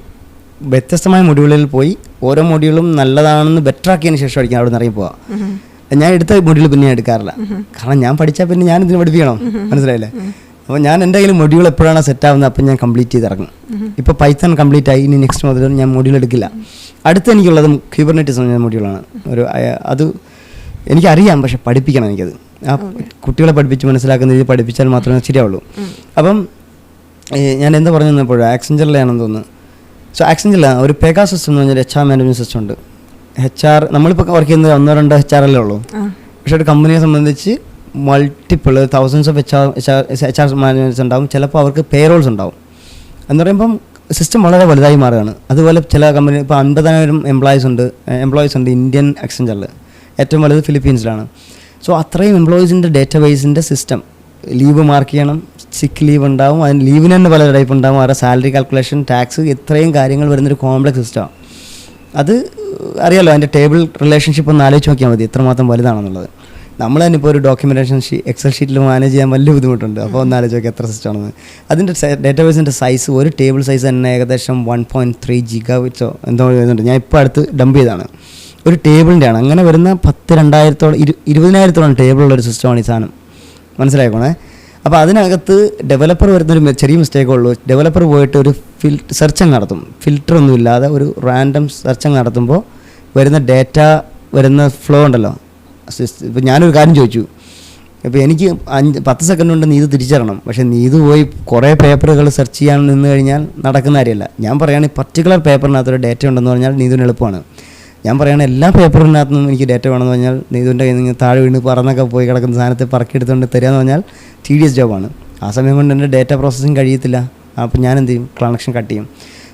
വ്യത്യസ്തമായ മൊഡ്യൂളിൽ പോയി ഓരോ മൊഡ്യൂളും നല്ലതാണെന്ന് ബെറ്റർ ആക്കിയതിന് ശേഷം അടിക്കാൻ അവിടെ നിന്ന് ഇറങ്ങി പോവാം. ഞാൻ എടുത്ത മൊഡ്യൂൾ പിന്നെ എടുക്കാറില്ല, കാരണം ഞാൻ പഠിച്ചാൽ പിന്നെ ഞാൻ ഇതിന് പഠിപ്പിക്കണം, മനസ്സിലായില്ലേ? അപ്പോൾ ഞാൻ എൻ്റെ കയ്യിൽ മൊഡ്യൂൾ എപ്പോഴാണ് സെറ്റ് ആവുന്നത് അപ്പം ഞാൻ കംപ്ലീറ്റ് ചെയ്ത് ഇറങ്ങും. ഇപ്പോൾ പൈത്തൺ കംപ്ലീറ്റ് ആയി, ഇനി നെക്സ്റ്റ് മുതൽ ഞാൻ മൊഡ്യൂൾ എടുക്കില്ല. അടുത്ത് എനിക്കുള്ളത് ക്യൂബർനെറ്റിസ് എന്ന മൊഡ്യൂളാണ്. അത് എനിക്കറിയാം, പക്ഷെ പഠിപ്പിക്കണം എനിക്കത്. ആ കുട്ടികളെ പഠിപ്പിച്ച് മനസ്സിലാക്കുന്ന രീതിയിൽ പഠിപ്പിച്ചാൽ മാത്രമേ ശരിയാവുള്ളൂ. അപ്പം ഞാൻ എന്താ പറഞ്ഞു തന്നപ്പോൾ ആക്സെഞ്ചറിലാണെന്ന് തോന്നുന്നു. സോ ആക്സെഞ്ചറിൽ ഒരു പെഗാസസ് എന്ന് പറഞ്ഞൊരു HR മാനേജ്മെൻറ്റ് സിസ്റ്റം ഉണ്ട്. HR നമ്മളിപ്പോൾ വർക്ക് ചെയ്യുന്നത് 1-2 HR അല്ലേ ഉള്ളൂ. പക്ഷേ ഒരു കമ്പനിയെ സംബന്ധിച്ച് multiple thousands of HR managers ഉണ്ടാവും. ചിലപ്പോൾ അവർക്ക് പേറോൾസ് ഉണ്ടാവും. എന്ന് പറയുമ്പം സിസ്റ്റം വളരെ വലുതായി മാറുകയാണ്. അതുപോലെ ചില കമ്പനി ഇപ്പോൾ 50,000 എംപ്ലോയീസ് ഉണ്ട് ഇന്ത്യൻ എക്സ്ചേഞ്ചറിൽ. ഏറ്റവും വലുത് ഫിലിപ്പീൻസിലാണ്. സോ അത്രയും എംപ്ലോയീസിൻ്റെ ഡേറ്റാ ബേസിൻ്റെ സിസ്റ്റം ലീവ് മാർക്ക് ചെയ്യണം, സിക്ക് ലീവ് ഉണ്ടാവും, അതിന് ലീവിന് തന്നെ പല ടൈപ്പ് ഉണ്ടാവും, അവരുടെ സാലറി കാൽക്കുലേഷൻ, ടാക്സ്, ഇത്രയും കാര്യങ്ങൾ വരുന്നൊരു കോംപ്ലക്സ് സിസ്റ്റമാണ്. അത് അറിയാലോ, അതിൻ്റെ ടേബിൾ റിലേഷൻഷിപ്പ് ഒന്ന് ആലോചിച്ച് നോക്കിയാൽ മതി എത്രമാത്രം വലുതാണെന്നുള്ളത്. നമ്മൾ തന്നെ ഇപ്പോൾ ഒരു ഡോക്യുമെൻറ്റേഷൻ എക്സൽ ഷീറ്റിൽ മാനേജ് ചെയ്യാൻ വലിയ ബുദ്ധിമുട്ടുണ്ട്. അപ്പോൾ ഒന്ന് ആലോചിച്ച് നോക്കി എത്ര സിസ്റ്റമാണെന്ന്. അതിൻ്റെ ഡേറ്റാബേസിൻ്റെ സൈസ്, ഒരു ടേബിൾ സൈസ് തന്നെ ഏകദേശം 1.3 GB എന്തോ വരുന്നുണ്ട്. ഞാൻ ഇപ്പോൾ അടുത്ത് ഡംപ് ചെയ്താണ്. ഒരു ടേബിളിൻ്റെ ആണ്. അങ്ങനെ വരുന്ന 10,000-20,000 20,000 ടേബിളുള്ളൊരു സിസ്റ്റമാണ് ഈ സാധനം, മനസ്സിലാക്കണേ. അപ്പോൾ അതിനകത്ത് ഡെവലപ്പർ വരുന്നൊരു ചെറിയ മിസ്റ്റേക്കേ ഉള്ളൂ. ഡെവലപ്പർ പോയിട്ട് ഒരു സെർച്ചിങ് നടത്തും, ഫിൽറ്ററൊന്നും ഇല്ലാതെ ഒരു റാൻഡം സെർച്ചിങ് നടത്തുമ്പോൾ വരുന്ന ഡേറ്റ വരുന്ന ഫ്ലോ ഉണ്ടല്ലോ. ഇപ്പോൾ ഞാനൊരു കാര്യം ചോദിച്ചു, ഇപ്പോൾ എനിക്ക് 10 സെക്കൻഡ് കൊണ്ട് നീ ഇത് തിരിച്ചറിയണം. പക്ഷേ നീ ഇത് പോയി കുറേ പേപ്പറുകൾ സെർച്ച് ചെയ്യാൻ നിന്ന് കഴിഞ്ഞാൽ നടക്കുന്ന കാര്യമല്ല. ഞാൻ പറയുകയാണെങ്കിൽ പർട്ടിക്കുലർ പേപ്പറിനകത്തൊരു ഡേറ്റ ഉണ്ടെന്ന് പറഞ്ഞാൽ നീതിന് എളുപ്പമാണ്. ഞാൻ പറയുകയാണ് എല്ലാ പേപ്പറിനകത്തുനിന്നും എനിക്ക് ഡേറ്റ വേണമെന്ന് പറഞ്ഞാൽ നീതിൻ്റെ കയ്യിൽ നിന്ന് താഴെ വീണ് പറന്നൊക്കെ പോയി കിടക്കുന്ന സാധനത്തെ പറക്കിയെടുത്തുകൊണ്ട് തരികയെന്ന് പറഞ്ഞാൽ tedious ജോബാണ്. ആ സമയം കൊണ്ട് എൻ്റെ ഡേറ്റ പ്രോസസ്സിങ് കഴിയത്തില്ല. അപ്പോൾ ഞാൻ എന്ത് ചെയ്യും, കണക്ഷൻ കട്ട് ചെയ്യും.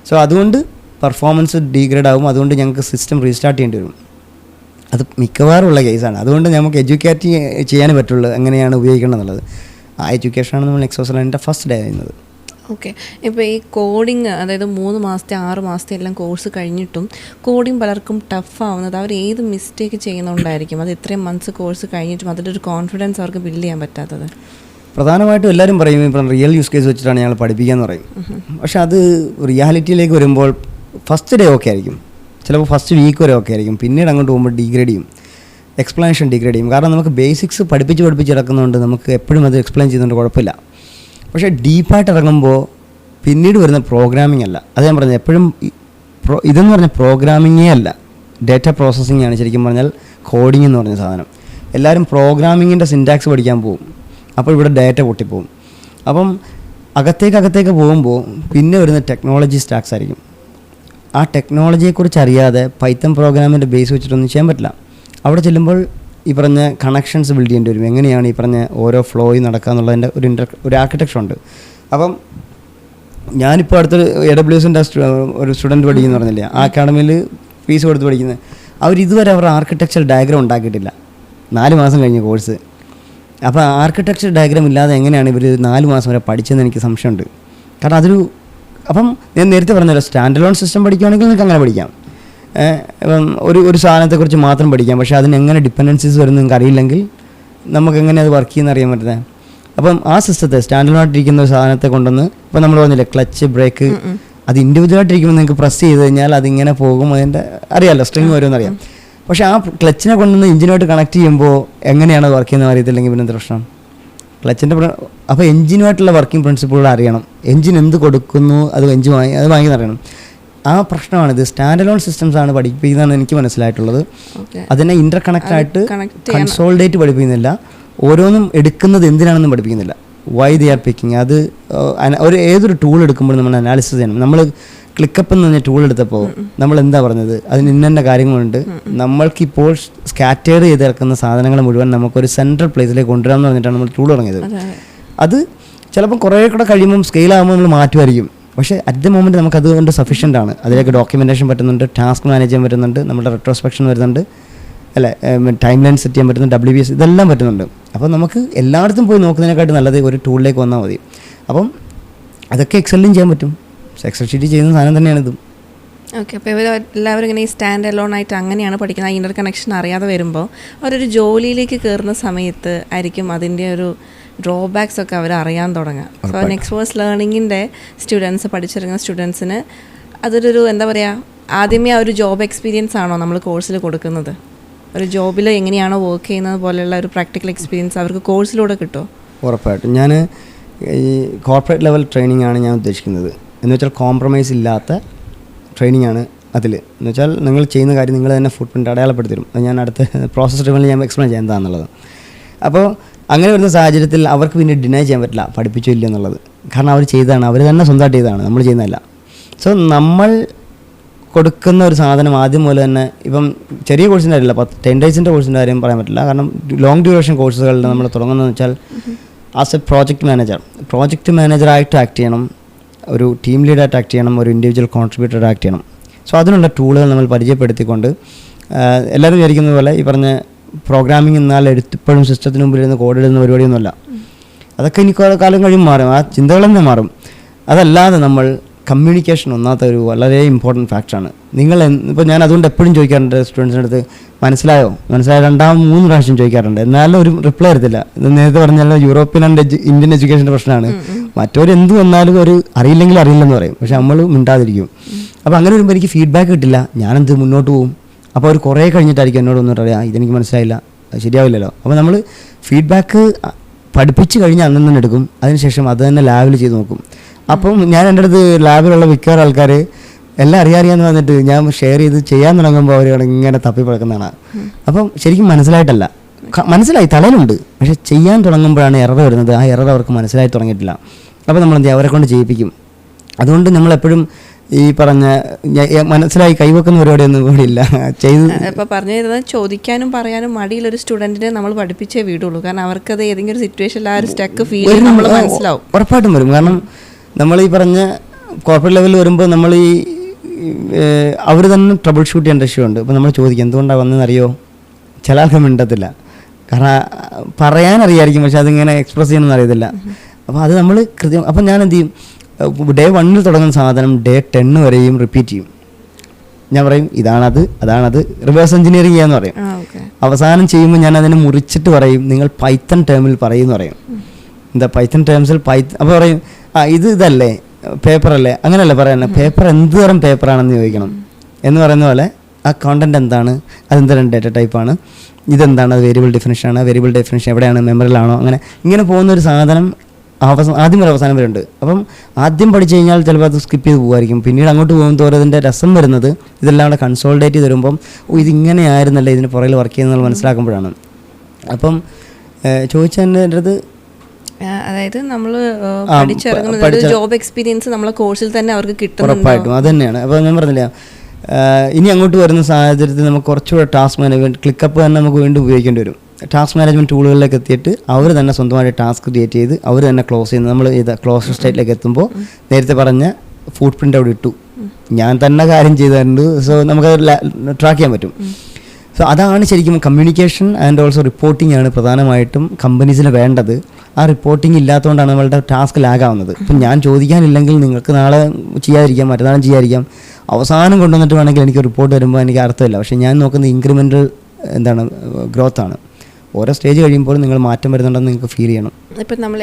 സോ അതുകൊണ്ട് പെർഫോമൻസ് ഡീഗ്രേഡ് ആകും. അതുകൊണ്ട് ഞങ്ങൾക്ക് സിസ്റ്റം റീസ്റ്റാർട്ട് ചെയ്യേണ്ടി വരും. അത് മിക്കവാറും ഉള്ള കേസാണ്. അതുകൊണ്ട് നമുക്ക് എഡ്യൂക്കേറ്റ് ചെയ്യാനേ പറ്റുള്ളൂ എങ്ങനെയാണ് ഉപയോഗിക്കണം എന്നുള്ളത്. ആ എഡ്യൂക്കേഷനാണ് നമ്മൾ നെക്സോസിലെ ഫസ്റ്റ് ഡേ ചെയ്യുന്നത്. ഓക്കെ. ഇപ്പോൾ ഈ കോഡിങ്, അതായത് 3 മാസത്തെ 6 മാസത്തെ എല്ലാം കോഴ്സ് കഴിഞ്ഞിട്ടും കോഡിങ് പലർക്കും ടഫ് ആവുന്നത് അവർ ഏത് മിസ്റ്റേക്ക് ചെയ്യുന്നതുകൊണ്ടായിരിക്കും? അത് ഇത്രയും മന്ത്സ് കോഴ്സ് കഴിഞ്ഞിട്ടും അതിൻ്റെ ഒരു കോൺഫിഡൻസ് അവർക്ക് ബിൽഡ് ചെയ്യാൻ പറ്റാത്തത്. പ്രധാനമായിട്ടും എല്ലാവരും പറയും ഇപ്പം റിയൽ യൂസ് കേസ് വെച്ചിട്ടാണ് ഞങ്ങൾ പഠിപ്പിക്കാന്ന് പറയും. പക്ഷെ അത് റിയാലിറ്റിയിലേക്ക് വരുമ്പോൾ ഫസ്റ്റ് ഡേ ഓക്കെ ആയിരിക്കും, ചിലപ്പോൾ ഫസ്റ്റ് വീക്ക് വരെ ഓക്കെ ആയിരിക്കും, പിന്നീട് അങ്ങോട്ട് പോകുമ്പോൾ ഡിഗ്രേഡ് ചെയ്യും, എക്സ്പ്ലനേഷൻ ഡിഗ്രേഡ് ചെയ്യും. കാരണം നമുക്ക് ബേസിക്സ് പഠിപ്പിച്ച് ഇറക്കുന്നതുകൊണ്ട് നമുക്ക് എപ്പോഴും അത് എക്സ്പ്ലെയിൻ ചെയ്യുന്നതുകൊണ്ട് കുഴപ്പമില്ല. പക്ഷേ ഡീപ്പായിട്ട് ഇറങ്ങുമ്പോൾ പിന്നീട് വരുന്ന പ്രോഗ്രാമിംഗ് അല്ല. അത് ഞാൻ പറഞ്ഞത് എപ്പോഴും ഇതെന്ന് പറഞ്ഞാൽ പ്രോഗ്രാമിങ്ങേ അല്ല, ഡേറ്റ പ്രോസസ്സിംഗ് ആണ് ശരിക്കും പറഞ്ഞാൽ കോഡിംഗ് എന്ന് പറഞ്ഞ സാധനം. എല്ലാവരും പ്രോഗ്രാമിങ്ങിൻ്റെ സിൻറ്റാക്സ് പഠിക്കാൻ പോകും, അപ്പോൾ ഇവിടെ ഡേറ്റ പൊട്ടിപ്പോവും. അപ്പം അകത്തേക്ക് പോകുമ്പോൾ പിന്നെ വരുന്ന ടെക്നോളജി സ്റ്റാക്സ് ആയിരിക്കും. ആ ടെക്നോളജിയെക്കുറിച്ച് അറിയാതെ പൈത്തൺ പ്രോഗ്രാമിൻ്റെ ബേസ് വെച്ചിട്ടൊന്നും ചെയ്യാൻ പറ്റില്ല. അവിടെ ചെല്ലുമ്പോൾ ഈ പറഞ്ഞ കണക്ഷൻസ് ബിൽഡ് ചെയ്യേണ്ടി വരും. എങ്ങനെയാണ് ഈ പറഞ്ഞ ഓരോ ഫ്ലോയും നടക്കുക എന്നുള്ളതിൻ്റെ ഒരു ആർക്കിടെക്ചർ ഉണ്ട്. അപ്പം ഞാനിപ്പോൾ അടുത്തൊരു AWSൻ്റെ ഒരു സ്റ്റുഡൻറ്റ് പഠിക്കുന്നു പറഞ്ഞില്ലേ, ആ അക്കാഡമിയിൽ ഫീസ് കൊടുത്ത് പഠിക്കുന്നത്, അവരിതുവരെ അവരുടെ ആർക്കിടെക്ചർ ഡയഗ്രാം ഉണ്ടാക്കിയിട്ടില്ല. 4 മാസം കഴിഞ്ഞ കോഴ്സ്. അപ്പോൾ ആർക്കിടെക്ചർ ഡയഗ്രാം ഇല്ലാതെ എങ്ങനെയാണ് ഇവർ 4 മാസം വരെ പഠിച്ചതെന്ന് എനിക്ക് സംശയമുണ്ട്. കാരണം അതൊരു അപ്പം ഞാൻ നേരത്തെ പറഞ്ഞല്ലോ, സ്റ്റാൻഡ് അലോൺ സിസ്റ്റം പഠിക്കുകയാണെങ്കിൽ നിങ്ങൾക്ക് അങ്ങനെ പഠിക്കാം. ഇപ്പം ഒരു സാധനത്തെക്കുറിച്ച് മാത്രം പഠിക്കാം. പക്ഷേ അതിന് എങ്ങനെ ഡിപ്പെൻഡൻസീസ് വരുന്നത് നിങ്ങൾക്ക് അറിയില്ലെങ്കിൽ നമുക്ക് എങ്ങനെ അത് വർക്ക് ചെയ്യുന്ന അറിയാൻ പറ്റുന്നത്. അപ്പം ആ സിസ്റ്റത്തെ സ്റ്റാൻഡ് അലോൺ ആയിട്ടിരിക്കുന്ന ഒരു സാധനത്തെ കൊണ്ടുവന്ന് ഇപ്പം നമ്മൾ പറഞ്ഞില്ലേ ക്ലച്ച് ബ്രേക്ക്, അത് ഇൻഡിവിജ്വലായിട്ടിരിക്കുമ്പോൾ നിങ്ങൾക്ക് പ്രസ് ചെയ്ത് കഴിഞ്ഞാൽ അതിങ്ങനെ പോകും, അതിൻ്റെ അറിയാമല്ലോ സ്ട്രിങ് വരുമെന്ന് അറിയാം. പക്ഷേ ആ ക്ലച്ചിനെ കൊണ്ടുവന്ന് എഞ്ചിനുമായിട്ട് കണക്ട് ചെയ്യുമ്പോൾ എങ്ങനെയാണ് അത് വർക്ക് ചെയ്യുന്നത് അറിയത്തില്ലെങ്കിൽ പിന്നെ എന്ത് പ്രശ്നം? ക്ലച്ചിൻ്റെ അപ്പോൾ എഞ്ചിനുമായിട്ടുള്ള വർക്കിംഗ് പ്രിൻസിപ്പിളുകൾ അറിയണം. എഞ്ചിൻ എന്ത് കൊടുക്കുന്നു അത് വാങ്ങിയെന്ന് അറിയണം. ആ പ്രശ്നമാണിത്. സ്റ്റാൻഡ് അലോൺ സിസ്റ്റംസ് ആണ് പഠിപ്പിക്കുന്നതെന്ന് എനിക്ക് മനസ്സിലായിട്ടുള്ളത്. അതിനെ ഇൻ്റർ കണക്റ്റ് ആയിട്ട് കൺസോൾഡേറ്റ് പഠിപ്പിക്കുന്നില്ല. ഓരോന്നും എടുക്കുന്നത് എന്തിനാണെന്നും പഠിപ്പിക്കുന്നില്ല. Why they are picking. അത് ഏതൊരു ടൂൾ എടുക്കുമ്പോൾ നമ്മൾ അനാലിസിസ് ചെയ്യണം. നമ്മൾ ക്ലിക്കപ്പ് എന്ന് പറഞ്ഞ ടൂൾ എടുത്തപ്പോൾ നമ്മൾ എന്താ പറഞ്ഞത്, അതിന് ഇന്ന കാര്യങ്ങളുണ്ട്. നമ്മൾക്കിപ്പോൾ സ്കാറ്റേഡ് ചെയ്ത് ഇറക്കുന്ന സാധനങ്ങൾ മുഴുവൻ നമുക്കൊരു സെൻട്രൽ പ്ലേസിലേക്ക് കൊണ്ടുവരാമെന്ന് പറഞ്ഞിട്ടാണ് നമ്മൾ ടൂൾ തുടങ്ങിയത്. അത് ചിലപ്പോൾ കുറേ കൂടെ കഴിയുമ്പം സ്കെയിലാകുമ്പോൾ നമ്മൾ മാറ്റുമായിരിക്കും. പക്ഷേ അറ്റ് ദ മൊമെൻറ്റ് നമുക്ക് അതുകൊണ്ട് സഫീഷ്യൻ്റ് ആണ്. അതിലേക്ക് ഡോക്യുമെൻറ്റേഷൻ പറ്റുന്നുണ്ട്, ടാസ്ക് മാനേജ് ചെയ്യാൻ പറ്റുന്നുണ്ട്, നമ്മുടെ റെട്രോസ്പെക്ഷൻ വരുന്നുണ്ട്, അല്ലേ, ടൈം ലൈൻ സെറ്റ് ചെയ്യാൻ പറ്റുന്നുണ്ട്, WBS ഇതെല്ലാം പറ്റുന്നുണ്ട്. അപ്പോൾ നമുക്ക് എല്ലായിടത്തും പോയി നോക്കുന്നതിനെക്കാട്ടും നല്ലത് ഒരു ടൂളിലേക്ക് വന്നാൽ മതി. അപ്പം അതൊക്കെ എക്സലിലും ചെയ്യാൻ പറ്റും. എക്സൽ ഷീറ്റ് ചെയ്യുന്ന സാധനം തന്നെയാണ് ഇതും. ഓക്കെ. അപ്പോൾ ഇവർ എല്ലാവരും ഇങ്ങനെ ഈ സ്റ്റാൻഡ് അലോൺ ആയിട്ട് അങ്ങനെയാണ് പഠിക്കുന്നത്. ആ ഇൻ്റർ കണക്ഷൻ അറിയാതെ വരുമ്പോൾ അവരൊരു ജോലിയിലേക്ക് കയറുന്ന സമയത്ത് ആയിരിക്കും അതിൻ്റെ ഒരു ഡ്രോബാക്സ് ഒക്കെ അവർ അറിയാൻ തുടങ്ങുക. സോ നെക്സ്റ്റ് ലേണിങ്ങിൻ്റെ സ്റ്റുഡൻസ് പഠിച്ചിറങ്ങുന്ന സ്റ്റുഡൻസിന് അതൊരു എന്താ പറയുക, ആദ്യമേ ആ ഒരു ജോബ് എക്സ്പീരിയൻസ് ആണോ നമ്മൾ കോഴ്സിൽ കൊടുക്കുന്നത്? ഒരു ജോബിൽ എങ്ങനെയാണോ വർക്ക് ചെയ്യുന്നത് പോലെയുള്ള ഒരു പ്രാക്ടിക്കൽ എക്സ്പീരിയൻസ് അവർക്ക് കോഴ്സിലൂടെ കിട്ടുമോ? ഉറപ്പായിട്ടും. ഞാൻ ഈ കോർപ്പറേറ്റ് ലെവൽ ട്രെയിനിങ് ആണ് ഞാൻ ഉദ്ദേശിക്കുന്നത്. എന്ന് വെച്ചാൽ കോംപ്രമൈസ് ഇല്ലാത്ത ട്രെയിനിങ് ആണ് അതിൽ. എന്ന് വെച്ചാൽ നിങ്ങൾ ചെയ്യുന്ന കാര്യം നിങ്ങൾ തന്നെ ഫുട് പ്രിൻ്റ് അടയാളപ്പെടുത്തി തരും. അത് ഞാൻ അടുത്ത പ്രോസസ് ഡ്രിവനിൽ ഞാൻ എക്സ്പ്ലെയിൻ ചെയ്യാൻ എന്താണെന്നുള്ളത്. അപ്പോൾ അങ്ങനെ വരുന്ന സാഹചര്യത്തിൽ അവർക്ക് പിന്നെ ഡിനൈ ചെയ്യാൻ പറ്റില്ല പഠിപ്പിച്ചോ ഇല്ല എന്നുള്ളത്. കാരണം അവർ ചെയ്തതാണ്, അവർ തന്നെ സ്വന്തമായിട്ട് ചെയ്തതാണ്, നമ്മൾ ചെയ്യുന്നതല്ല. സോ നമ്മൾ കൊടുക്കുന്ന ഒരു സാധനം ആദ്യം പോലെ തന്നെ, ഇപ്പം ചെറിയ കോഴ്സിൻ്റെ കാര്യമില്ല, 10 ഡേയ്സിൻ്റെ കോഴ്സിൻ്റെ കാര്യം പറയാൻ പറ്റില്ല. കാരണം ലോങ് ഡ്യൂറേഷൻ കോഴ്സുകളിൽ നമ്മൾ തുടങ്ങുന്നതെന്ന് വെച്ചാൽ ആസ് എ പ്രോജക്റ്റ് മാനേജറായിട്ട് ആക്ട് ചെയ്യണം, ഒരു ടീം ലീഡായിട്ട് ആക്ട് ചെയ്യണം, ഒരു ഇൻഡിവിജ്വൽ കോൺട്രിബ്യൂട്ടറായിട്ട് ആക്ട് ചെയ്യണം. സോ അതിനുള്ള ടൂളുകൾ നമ്മൾ പരിചയപ്പെടുത്തിക്കൊണ്ട് എല്ലാവരും വിചാരിക്കുന്ന പോലെ ഈ പറഞ്ഞ പ്രോഗ്രാമിംഗ് എന്നാൽ ഇപ്പോഴും സിസ്റ്റത്തിന് മുമ്പിൽ ഇരുന്ന് കോഡ് ഇടുന്ന പരിപാടിയൊന്നുമല്ല. അതൊക്കെ ഇനി കാലം കഴിയുമ്പോൾ മാറും, ആ ചിന്തകൾ തന്നെ മാറും. അതല്ലാതെ നമ്മൾ കമ്മ്യൂണിക്കേഷൻ ഒന്നാമത്തെ ഒരു വളരെ ഇമ്പോർട്ടൻറ്റ് ഫാക്ടറാണ്. ഇപ്പോൾ ഞാൻ അതുകൊണ്ട് എപ്പോഴും ചോദിക്കാറുണ്ട് സ്റ്റുഡൻസിൻ്റെ അടുത്ത്, മനസ്സിലായോ 2-3 പ്രാവശ്യം ചോദിക്കാറുണ്ട്. എന്നാലും ഒരു റിപ്ലൈ എടുത്തില്ല. ഇത് നേരത്തെ പറഞ്ഞാൽ യൂറോപ്യൻ ആൻഡ് ഇന്ത്യൻ എഡ്യൂക്കേഷൻ്റെ പ്രശ്നമാണ്. മറ്റവരെന്ത് വന്നാലും ഒരു അറിയില്ലെങ്കിൽ അറിയില്ലെന്ന് പറയും, പക്ഷെ നമ്മൾ മിണ്ടാതിരിക്കും. അപ്പോൾ അങ്ങനെ വരുമ്പോൾ എനിക്ക് ഫീഡ്ബാക്ക് കിട്ടില്ല, ഞാനെന്ത് മുന്നോട്ട് പോകും. അപ്പോൾ അവർ കുറേ കഴിഞ്ഞിട്ടായിരിക്കും എന്നോട് വന്നിട്ട് അറിയാം ഇതെനിക്ക് മനസ്സിലായില്ല, അത് ശരിയാവില്ലല്ലോ. അപ്പോൾ നമ്മൾ ഫീഡ്ബാക്ക് പഠിപ്പിച്ച് കഴിഞ്ഞ് അന്ന് തന്നെ എടുക്കും, അതിനുശേഷം അത് തന്നെ ലാബിൽ ചെയ്ത് നോക്കും. അപ്പം ഞാൻ എൻ്റെ അടുത്ത് ലാബിലുള്ള മിക്കവാറും ആൾക്കാർ എല്ലാം അറിയാമെന്ന് വന്നിട്ട് ഞാൻ ഷെയർ ചെയ്ത് ചെയ്യാൻ തുടങ്ങുമ്പോൾ അവർ ഇങ്ങനെ തപ്പി പഴക്കുന്നതാണ്. അപ്പം ശരിക്കും മനസ്സിലായിട്ടല്ല, മനസ്സിലായി തലയിലുണ്ട്, പക്ഷെ ചെയ്യാൻ തുടങ്ങുമ്പോഴാണ് എറർ വരുന്നത്. ആ എറർ അവർക്ക് മനസ്സിലായി തുടങ്ങിയിട്ടില്ല. അപ്പോൾ നമ്മൾ എന്ത് ചെയ്യും, അവരെ കൊണ്ട് ചെയ്യിപ്പിക്കും. അതുകൊണ്ട് നമ്മളെപ്പോഴും ഈ പറഞ്ഞ മനസ്സിലായി കൈവെക്കുന്ന പരിപാടിയൊന്നും ഇവിടെ ഇല്ല. ചെയ്ത് ഇപ്പോൾ പറഞ്ഞു തരുന്നത് ചോദിക്കാനും പറയാനും മടിയുള്ളൊരു സ്റ്റുഡൻറ്റിനെ നമ്മൾ പഠിപ്പിച്ചേ വീടുള്ളൂ. കാരണം അവർക്കത് ഏതെങ്കിലും ഒരു സിറ്റുവേഷനിൽ ആ ഒരു സ്റ്റക്ക് ഫീൽ നമ്മൾ മനസ്സിലാവും, ഉറപ്പായിട്ടും വരും. കാരണം നമ്മൾ ഈ പറഞ്ഞ കോർപ്പറേറ്റ് ലെവലിൽ വരുമ്പോൾ നമ്മൾ ഈ അവർ തന്നെ ട്രബിൾ ഷൂട്ട് ചെയ്യേണ്ട ഇഷ്യൂ. ഇപ്പോൾ നമ്മൾ ചോദിക്കും എന്തുകൊണ്ടാണ് വന്നതെന്നറിയോ, ചില ആൾക്ക് മിണ്ടത്തില്ല. കാരണം പറയാനറിയായിരിക്കും, പക്ഷെ അതിങ്ങനെ എക്സ്പ്രസ് ചെയ്യണമെന്ന് അറിയത്തില്ല. അപ്പോൾ അത് നമ്മൾ കൃത്യം. അപ്പം ഞാൻ എന്ത് ചെയ്യും, ഡേ 1 തുടങ്ങുന്ന സാധനം ഡേ 10 വരെയും റിപ്പീറ്റ് ചെയ്യും. ഞാൻ പറയും അതാണത് റിവേഴ്സ് എഞ്ചിനീയറിംഗ് ചെയ്യാന്ന് പറയും. അവസാനം ചെയ്യുമ്പോൾ ഞാൻ അതിനെ മുറിച്ചിട്ട് പറയും, നിങ്ങൾ പൈത്തൺ ടേമിൽ പറയുമെന്ന് പറയും. എന്താ പൈത്തൺ ടേംസിൽ അപ്പോൾ പറയും ഇതല്ലേ പേപ്പറല്ലേ, അങ്ങനെയല്ല പറയുന്നത്. പേപ്പർ എന്ത് തരം പേപ്പറാണെന്ന് ചോദിക്കണം എന്ന് പറയുന്ന പോലെ ആ കോണ്ടന്റ് എന്താണ്, അതെന്താണ് ഡേറ്റ ടൈപ്പാണ്, ഇതെന്താണ്, അത് വേരിയബിൾ ഡെഫിനിഷനാണ്, വേരിയബിൾ ഡെഫിനിഷൻ എവിടെയാണ്, മെമ്മറിയിലാണോ, അങ്ങനെ ഇങ്ങനെ പോകുന്നൊരു സാധനം ആദ്യം വരെ അവസാനം വരെ ഉണ്ട്. അപ്പം ആദ്യം പഠിച്ചു കഴിഞ്ഞാൽ ചിലപ്പോൾ അത് സ്കിപ്പ് ചെയ്ത് പോകുമായിരിക്കും. പിന്നീട് അങ്ങോട്ട് പോകുമ്പോൾ അതിൻ്റെ രസം വരുന്നത് ഇതെല്ലാം കൂടെ കൺസോൾഡേറ്റ് ചെയ്ത് വരുമ്പം ഇതിങ്ങനെയായിരുന്നല്ലേ ഇതിന് പുറകിൽ വർക്ക് ചെയ്യുന്നത് മനസ്സിലാക്കുമ്പോഴാണ്. അപ്പം ചോദിച്ചതിൻ്റെ അടുത്ത് അതായത് നമ്മൾ പഠിച്ചിറങ്ങുന്നത് ജോബ് എക്സ്പീരിയൻസ് നമ്മളെ കോഴ്സിൽ തന്നെ അവർക്ക് കിട്ടും. ഉറപ്പായിട്ടും അത് തന്നെയാണ്. അപ്പോൾ ഞാൻ പറഞ്ഞില്ല, ഇനി അങ്ങോട്ട് വരുന്ന സാഹചര്യത്തിൽ നമുക്ക് കുറച്ചുകൂടെ ടാസ്ക് മാനേജ്മെൻറ്റ് ക്ലിക്കപ്പ് തന്നെ നമുക്ക് വീണ്ടും ഉപയോഗിക്കേണ്ടി വരും. ടാസ്ക് മാനേജ്മെൻറ്റ് ടൂളുകളിലേക്ക് എത്തിയിട്ട് അവർ തന്നെ സ്വന്തമായിട്ട് ടാസ്ക് ക്രിയേറ്റ് ചെയ്ത് അവർ തന്നെ ക്ലോസ് ചെയ്യുന്നത്. നമ്മൾ ഇത് ക്ലോസ് സ്റ്റേറ്റിലേക്ക് എത്തുമ്പോൾ നേരത്തെ പറഞ്ഞ ഫുട് പ്രിൻ്റ് അവിടെ ഇട്ടു, ഞാൻ തന്നെ കാര്യം ചെയ്തിട്ടുണ്ട്. സോ നമുക്കത് ട്രാക്ക് ചെയ്യാൻ പറ്റും. സോ അതാണ് ശരിക്കും കമ്മ്യൂണിക്കേഷൻ ആൻഡ് ഓൾസോ റിപ്പോർട്ടിംഗ് ആണ് പ്രധാനമായിട്ടും കമ്പനീസിന് വേണ്ടത്. ആ റിപ്പോർട്ടിംഗ് ഇല്ലാത്തതുകൊണ്ടാണ് നമ്മളുടെ ടാസ്ക് ലാഗാവുന്നത്. ഇപ്പം ഞാൻ ചോദിക്കാനില്ലെങ്കിൽ നിങ്ങൾക്ക് നാളെ ചെയ്യാതിരിക്കാം, മറ്റന്നാളും ചെയ്യാതിരിക്കാം, അവസാനം കൊണ്ടുവന്നിട്ട് വേണമെങ്കിൽ എനിക്ക് റിപ്പോർട്ട് വരുമ്പോൾ എനിക്ക് അർത്ഥമില്ല. പക്ഷേ ഞാൻ നോക്കുന്ന ഇൻക്രിമെൻ്റൽ ഗ്രോത്താണ്. ഓരോ സ്റ്റേജ് കഴിയുമ്പോൾ നിങ്ങൾ മാറ്റം വരുന്നുണ്ടെന്ന് നിങ്ങൾക്ക് ഫീൽ ചെയ്യണം. ഇപ്പം നമ്മൾ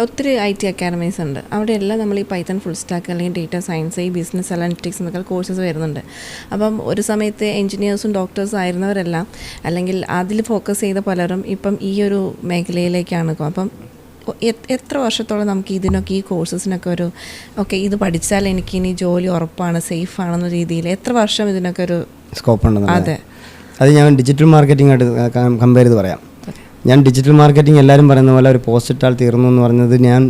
ഒത്തിരി IT അക്കാഡമീസ് ഉണ്ട്. അവിടെ എല്ലാം നമ്മൾ ഈ പൈത്തൺ ഫുൾ സ്റ്റാക്ക് അല്ലെങ്കിൽ ഡേറ്റ സയൻസ്, ഈ ബിസിനസ് അനലിറ്റിക്സ് എന്നൊക്കെ കോഴ്സസ് വരുന്നുണ്ട്. അപ്പം ഒരു സമയത്ത് എൻജിനീയേഴ്സും ഡോക്ടേഴ്സും ആയിരുന്നവരെല്ലാം അല്ലെങ്കിൽ അതിൽ ഫോക്കസ് ചെയ്ത പലരും ഇപ്പം ഈ ഒരു മേഖലയിലേക്കാണ്. അപ്പം എത്ര വർഷത്തോളം നമുക്ക് ഇതിനൊക്കെ ഈ കോഴ്സസിനൊക്കെ ഒരു ഇത് പഠിച്ചാൽ എനിക്കിനി ജോലി ഉറപ്പാണ്, സേഫ് ആണെന്ന രീതിയിൽ എത്ര വർഷം ഇതിനൊക്കെ ഒരു സ്കോപ്പ് ഉണ്ടെന്ന്? അതെ, അത് ഞാൻ ഡിജിറ്റൽ മാർക്കറ്റിംഗായിട്ട് കമ്പയർ ചെയ്ത് പറയാം. ഞാൻ ഡിജിറ്റൽ മാർക്കറ്റിംഗ് എല്ലാവരും പറയുന്ന പോലെ ഒരു പോസ്റ്റ് ഇട്ടാൽ തീർന്നു എന്ന് പറഞ്ഞത് ഞാൻ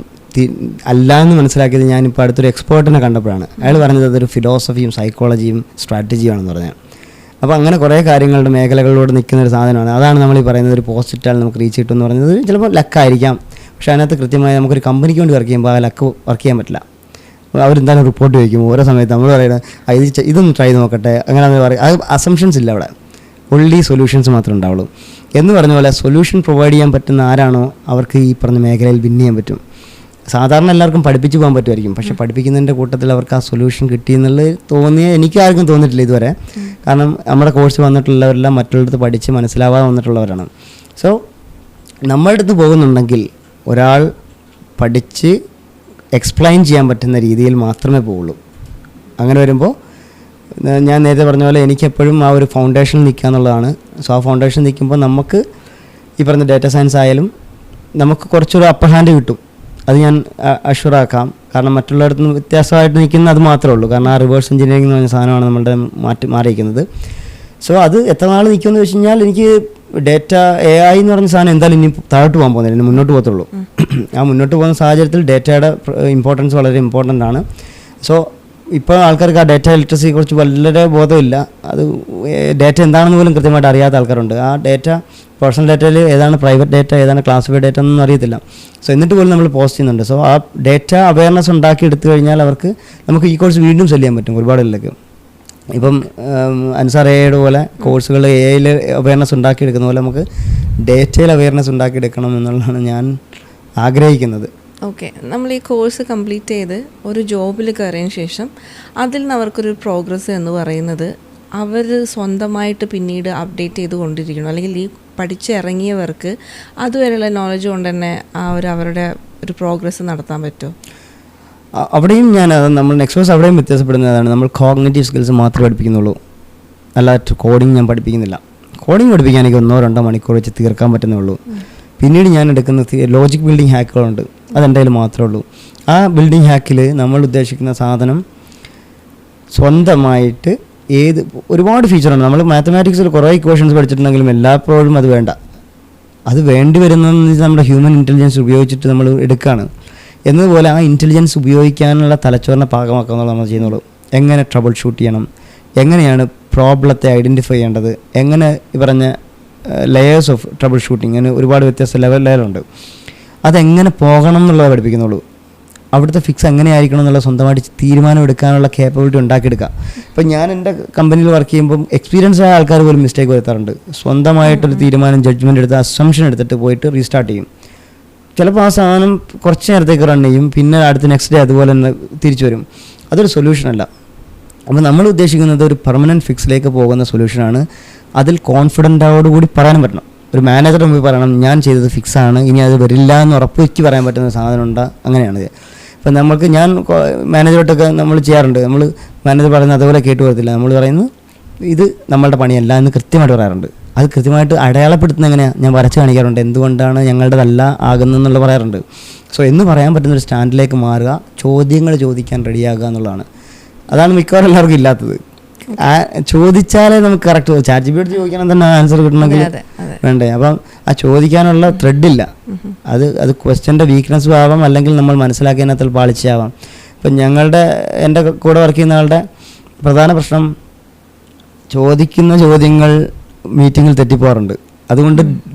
അല്ല എന്ന് മനസ്സിലാക്കിയത് ഞാനിപ്പോൾ അടുത്തൊരു എക്സ്പേർട്ടിനെ കണ്ടപ്പോഴാണ്. അയാൾ പറഞ്ഞത് അതൊരു ഫിലോസഫിയും സൈക്കോളജിയും സ്ട്രാറ്റജിയാണെന്ന് പറഞ്ഞാൽ. അപ്പോൾ അങ്ങനെ കുറേ കാര്യങ്ങളുടെ മേഖലകളിലൂടെ നിൽക്കുന്ന ഒരു സാധനമാണ്. അതാണ് നമ്മൾ ഈ പറയുന്നത് ഒരു പോസ്റ്റ് ഇട്ടാൽ നമുക്ക് റീച്ച് കിട്ടും എന്ന് പറയുന്നത്. ചിലപ്പോൾ ലക്കായിരിക്കാം, പക്ഷേ അതിനകത്ത് കൃത്യമായി നമുക്കൊരു കമ്പനിക്ക് വേണ്ടി വർക്ക് ചെയ്യുമ്പോൾ ആ ലക്ക് വർക്ക് ചെയ്യാൻ പറ്റില്ല. അവരെന്തായാലും റിപ്പോർട്ട് ചോദിക്കും ഓരോ സമയത്ത്. നമ്മൾ പറയുന്നത് ഇതൊന്ന് ട്രൈ ചെയ്ത് നോക്കട്ടെ, അങ്ങനെ നമ്മൾ പറയും. അത് അസംഷൻസ് ഇല്ല അവിടെ, ഒൺലി സൊല്യൂഷൻസ് മാത്രമേ ഉണ്ടാവുള്ളൂ. എന്ന് പറഞ്ഞ പോലെ സൊല്യൂഷൻ പ്രൊവൈഡ് ചെയ്യാൻ പറ്റുന്ന ആരാണോ അവർക്ക് ഈ പറഞ്ഞ മേഖലയിൽ വിൻ ചെയ്യാൻ പറ്റും. സാധാരണ എല്ലാവർക്കും പഠിപ്പിച്ച് പോകാൻ പറ്റുമായിരിക്കും, പക്ഷെ പഠിപ്പിക്കുന്നതിൻ്റെ കൂട്ടത്തിൽ അവർക്ക് ആ സൊല്യൂഷൻ കിട്ടിയെന്നുള്ളത് എനിക്ക് ആർക്കും തോന്നിയിട്ടില്ല ഇതുവരെ. കാരണം നമ്മുടെ കോഴ്സ് വന്നിട്ടുള്ളവരെല്ലാം മറ്റുള്ളവർക്ക് പഠിച്ച് മനസ്സിലാവാതെ വന്നിട്ടുള്ളവരാണ്. സോ നമ്മുടെ അടുത്ത് പോകുന്നുണ്ടെങ്കിൽ ഒരാൾ പഠിച്ച് എക്സ്പ്ലെയിൻ ചെയ്യാൻ പറ്റുന്ന രീതിയിൽ മാത്രമേ പോവുള്ളൂ. അങ്ങനെ വരുമ്പോൾ ഞാൻ നേരത്തെ പറഞ്ഞ പോലെ എനിക്കെപ്പോഴും ആ ഒരു ഫൗണ്ടേഷൻ നിൽക്കുക എന്നുള്ളതാണ്. സോ ആ ഫൗണ്ടേഷൻ നിൽക്കുമ്പോൾ നമുക്ക് ഈ പറഞ്ഞ ഡാറ്റ സയൻസ് ആയാലും നമുക്ക് കുറച്ചൊരു അപ്പർ ഹാൻഡ് കിട്ടും. അത് ഞാൻ അഷ്വറാക്കാം. കാരണം മറ്റുള്ളവരിടത്ത് നിന്ന് വ്യത്യാസമായിട്ട് നിൽക്കുന്നത് അത് മാത്രമേ ഉള്ളൂ. കാരണം ആ റിവേഴ്സ് എഞ്ചിനീയറിംഗ് എന്ന് പറഞ്ഞ സാധനമാണ് നമ്മളുടെ മാറിയിരിക്കുന്നത്. സോ അത് എത്ര നാൾ നിൽക്കുമെന്ന് വെച്ച് കഴിഞ്ഞാൽ എനിക്ക് ഡേറ്റ AI എന്ന് പറഞ്ഞ സാധനം എന്തായാലും ഇനി താഴോട്ട് പോകാൻ പോകുന്നില്ല, ഇനി മുന്നോട്ട് പോകത്തുള്ളൂ. ആ മുന്നോട്ട് പോകുന്ന സാഹചര്യത്തിൽ ഡേറ്റയുടെ ഇമ്പോർട്ടൻസ് വളരെ ഇമ്പോർട്ടൻ്റ് ആണ്. സോ ഇപ്പോൾ ആൾക്കാർക്ക് ആ ഡേറ്റ ലിറ്ററസിയെ കുറിച്ച് വളരെ ബോധമില്ല. അത് ഡേറ്റ എന്താണെന്ന് പോലും കൃത്യമായിട്ട് അറിയാത്ത ആൾക്കാരുണ്ട്. ആ ഡേറ്റ പേഴ്സണൽ ഡേറ്റയിൽ ഏതാണ് പ്രൈവറ്റ് ഡേറ്റ, ഏതാണ് ക്ലാസിഫൈഡ് ഡേറ്റ എന്നൊന്നും അറിയത്തില്ല. സോ എന്നിട്ട് പോലും നമ്മൾ പോസ്റ്റ് ചെയ്യുന്നുണ്ട്. സോ ആ ഡേറ്റ അവയർനെസ് ഉണ്ടാക്കി എടുത്തു കഴിഞ്ഞാൽ നമുക്ക് ഈ കോഴ്സ് വീണ്ടും സെല് ചെയ്യാൻ പറ്റും ഒരുപാടിലേക്ക്. ഇപ്പം അൻസാർ AI പോലെ കോഴ്സുകൾ AI അവയർനെസ് ഉണ്ടാക്കിയെടുക്കുന്ന പോലെ നമുക്ക് ഡേറ്റയിൽ അവയർനെസ് ഉണ്ടാക്കിയെടുക്കണം എന്നുള്ളതാണ് ഞാൻ ആഗ്രഹിക്കുന്നത്. ഓക്കെ, നമ്മൾ ഈ കോഴ്സ് കംപ്ലീറ്റ് ചെയ്ത് ഒരു ജോബിൽ കയറിയതിന് ശേഷം അതിൽ നിന്ന് അവർക്കൊരു പ്രോഗ്രസ് എന്ന് പറയുന്നത് അവർ സ്വന്തമായിട്ട് പിന്നീട് അപ്ഡേറ്റ് ചെയ്ത് കൊണ്ടിരിക്കണം. അല്ലെങ്കിൽ ഈ പഠിച്ചിറങ്ങിയവർക്ക് അതുവരെയുള്ള നോളജ് കൊണ്ട് തന്നെ അവരുടെ ഒരു പ്രോഗ്രസ് നടത്താൻ പറ്റുമോ? അവിടെയും നമ്മൾ നെക്സ്റ്റ് അവിടെയും വ്യത്യാസപ്പെടുന്നതാണ്. നമ്മൾ കോഗ്നിറ്റീവ് സ്കിൽസ് മാത്രമേ പഠിപ്പിക്കുന്നുള്ളൂ, അല്ലാതെ കോഡിങ് ഞാൻ പഠിപ്പിക്കുന്നില്ല. കോഡിങ് പഠിപ്പിക്കാൻ എനിക്ക് 1-2 മണിക്കൂർ വെച്ച് തീർക്കാൻ പറ്റുന്നേ ഉള്ളൂ. പിന്നീട് ഞാൻ എടുക്കുന്ന ലോജിക് ബിൽഡിംഗ് ഹാക്കുകളുണ്ട്, അതെൻ്റെ കയ്യിൽ മാത്രമേ ഉള്ളൂ. ആ ബിൽഡിംഗ് ഹാക്കിൽ നമ്മൾ ഉദ്ദേശിക്കുന്ന സാധനം സ്വന്തമായിട്ട് ഒരുപാട് ഫീച്ചറുണ്ട്. നമ്മൾ മാത്തമാറ്റിക്സിൽ കുറേ ഇക്വേഷൻസ് പഠിച്ചിട്ടുണ്ടെങ്കിലും എല്ലായ്പ്പോഴും അത് വേണ്ട. അത് വേണ്ടി വരുന്നതെന്ന് വെച്ചാൽ നമ്മുടെ ഹ്യൂമൻ ഇൻ്റലിജൻസ് ഉപയോഗിച്ചിട്ട് നമ്മൾ എടുക്കുകയാണ്. എന്നതുപോലെ ആ ഇൻ്റലിജൻസ് ഉപയോഗിക്കാനുള്ള തലച്ചോറിനെ പാകമാക്കുക എന്നുള്ളത് നമ്മൾ ചെയ്യുന്നുള്ളൂ. എങ്ങനെ ട്രബിൾ ഷൂട്ട് ചെയ്യണം, എങ്ങനെയാണ് പ്രോബ്ലത്തെ ഐഡൻറ്റിഫൈ ചെയ്യേണ്ടത്, എങ്ങനെ ഈ പറഞ്ഞ ലെയേഴ്സ് ഓഫ് ട്രബിൾ ഷൂട്ടിങ്, അങ്ങനെ ഒരുപാട് വ്യത്യസ്ത ലെയറുണ്ട്. അതെങ്ങനെ പോകണം എന്നുള്ളത് പഠിപ്പിക്കുന്നുള്ളൂ. അവിടുത്തെ ഫിക്സ് എങ്ങനെയായിരിക്കണം എന്നുള്ള സ്വന്തമായിട്ട് തീരുമാനം എടുക്കാനുള്ള കേപ്പബിലിറ്റി ഉണ്ടാക്കിയെടുക്കുക. ഇപ്പം ഞാൻ എൻ്റെ കമ്പനിയിൽ വർക്ക് ചെയ്യുമ്പം എക്സ്പീരിയൻസ് ആയ ആൾക്കാർ പോലും മിസ്റ്റേക്ക് വരുത്താറുണ്ട്. സ്വന്തമായിട്ടൊരു തീരുമാനം ജഡ്ജ്മെൻറ്റ് എടുത്ത് അസംഷൻ എടുത്തിട്ട് പോയിട്ട് റീസ്റ്റാർട്ട് ചെയ്യും. ചിലപ്പോൾ ആ സാധനം കുറച്ച് നേരത്തേക്ക് റൺ ചെയ്യും, പിന്നെ അടുത്ത നെക്സ്റ്റ് ഡേ അതുപോലെ തന്നെ തിരിച്ചു വരും. അതൊരു സൊല്യൂഷനല്ല. അപ്പോൾ നമ്മൾ ഉദ്ദേശിക്കുന്നത് ഒരു പെർമനൻറ്റ് ഫിക്സിലേക്ക് പോകുന്ന സൊല്യൂഷനാണ്. അതിൽ കോൺഫിഡൻറ്റോടുകൂടി പറയാനും പറ്റണം. ഒരു മാനേജറുടെ മുമ്പിൽ പറയണം ഞാൻ ചെയ്തത് ഫിക്സാണ്, ഇനി അത് വരില്ല എന്ന് ഉറപ്പിച്ച് പറയാൻ പറ്റുന്ന സാധനം ഉണ്ട്. അങ്ങനെയാണിത്. ഇപ്പം നമുക്ക് ഞാൻ മാനേജറോട്ടൊക്കെ നമ്മൾ ചെയ്യാറുണ്ട്. നമ്മൾ മാനേജർ പറയുന്നത് അതുപോലെ കേട്ട് വരത്തില്ല. നമ്മൾ പറയുന്നത് ഇത് നമ്മളുടെ പണിയല്ല എന്ന് കൃത്യമായിട്ട് പറയാറുണ്ട്. അത് കൃത്യമായിട്ട് അടയാളപ്പെടുത്തുന്ന എങ്ങനെയാണ് ഞാൻ വരച്ച് കാണിക്കാറുണ്ട്, എന്തുകൊണ്ടാണ് ഞങ്ങളുടേതല്ല ആകുന്നതെന്നുള്ള പറയാറുണ്ട്. സോ എന്ന് പറയാൻ പറ്റുന്നൊരു സ്റ്റാൻഡിലേക്ക് മാറുക, ചോദ്യങ്ങൾ ചോദിക്കാൻ റെഡിയാകുക എന്നുള്ളതാണ്. അതാണ് മിക്കവാറും എല്ലാവർക്കും ഇല്ലാത്തത്. ചോദിച്ചാലേ നമുക്ക് കറക്റ്റ് ChatGPT ചോദിക്കണം തന്നെ ആൻസർ കിട്ടണമെങ്കിൽ വേണ്ടേ. അപ്പം ആ ചോദിക്കാനുള്ള ത്രെഡില്ല. അത് ക്വസ്റ്റ്യൻ്റെ വീക്ക്നെസ്സും ആവാം, അല്ലെങ്കിൽ നമ്മൾ മനസ്സിലാക്കിയതിനകത്ത് പാളിച്ചാവാം. ഇപ്പം എൻ്റെ കൂടെ വർക്ക് ചെയ്യുന്ന ആളുടെ പ്രധാന പ്രശ്നം ചോദിക്കുന്ന ചോദ്യങ്ങൾ മീറ്റിങ്ങിൽ തെറ്റിപ്പോകാറുണ്ട്. അതുകൊണ്ട്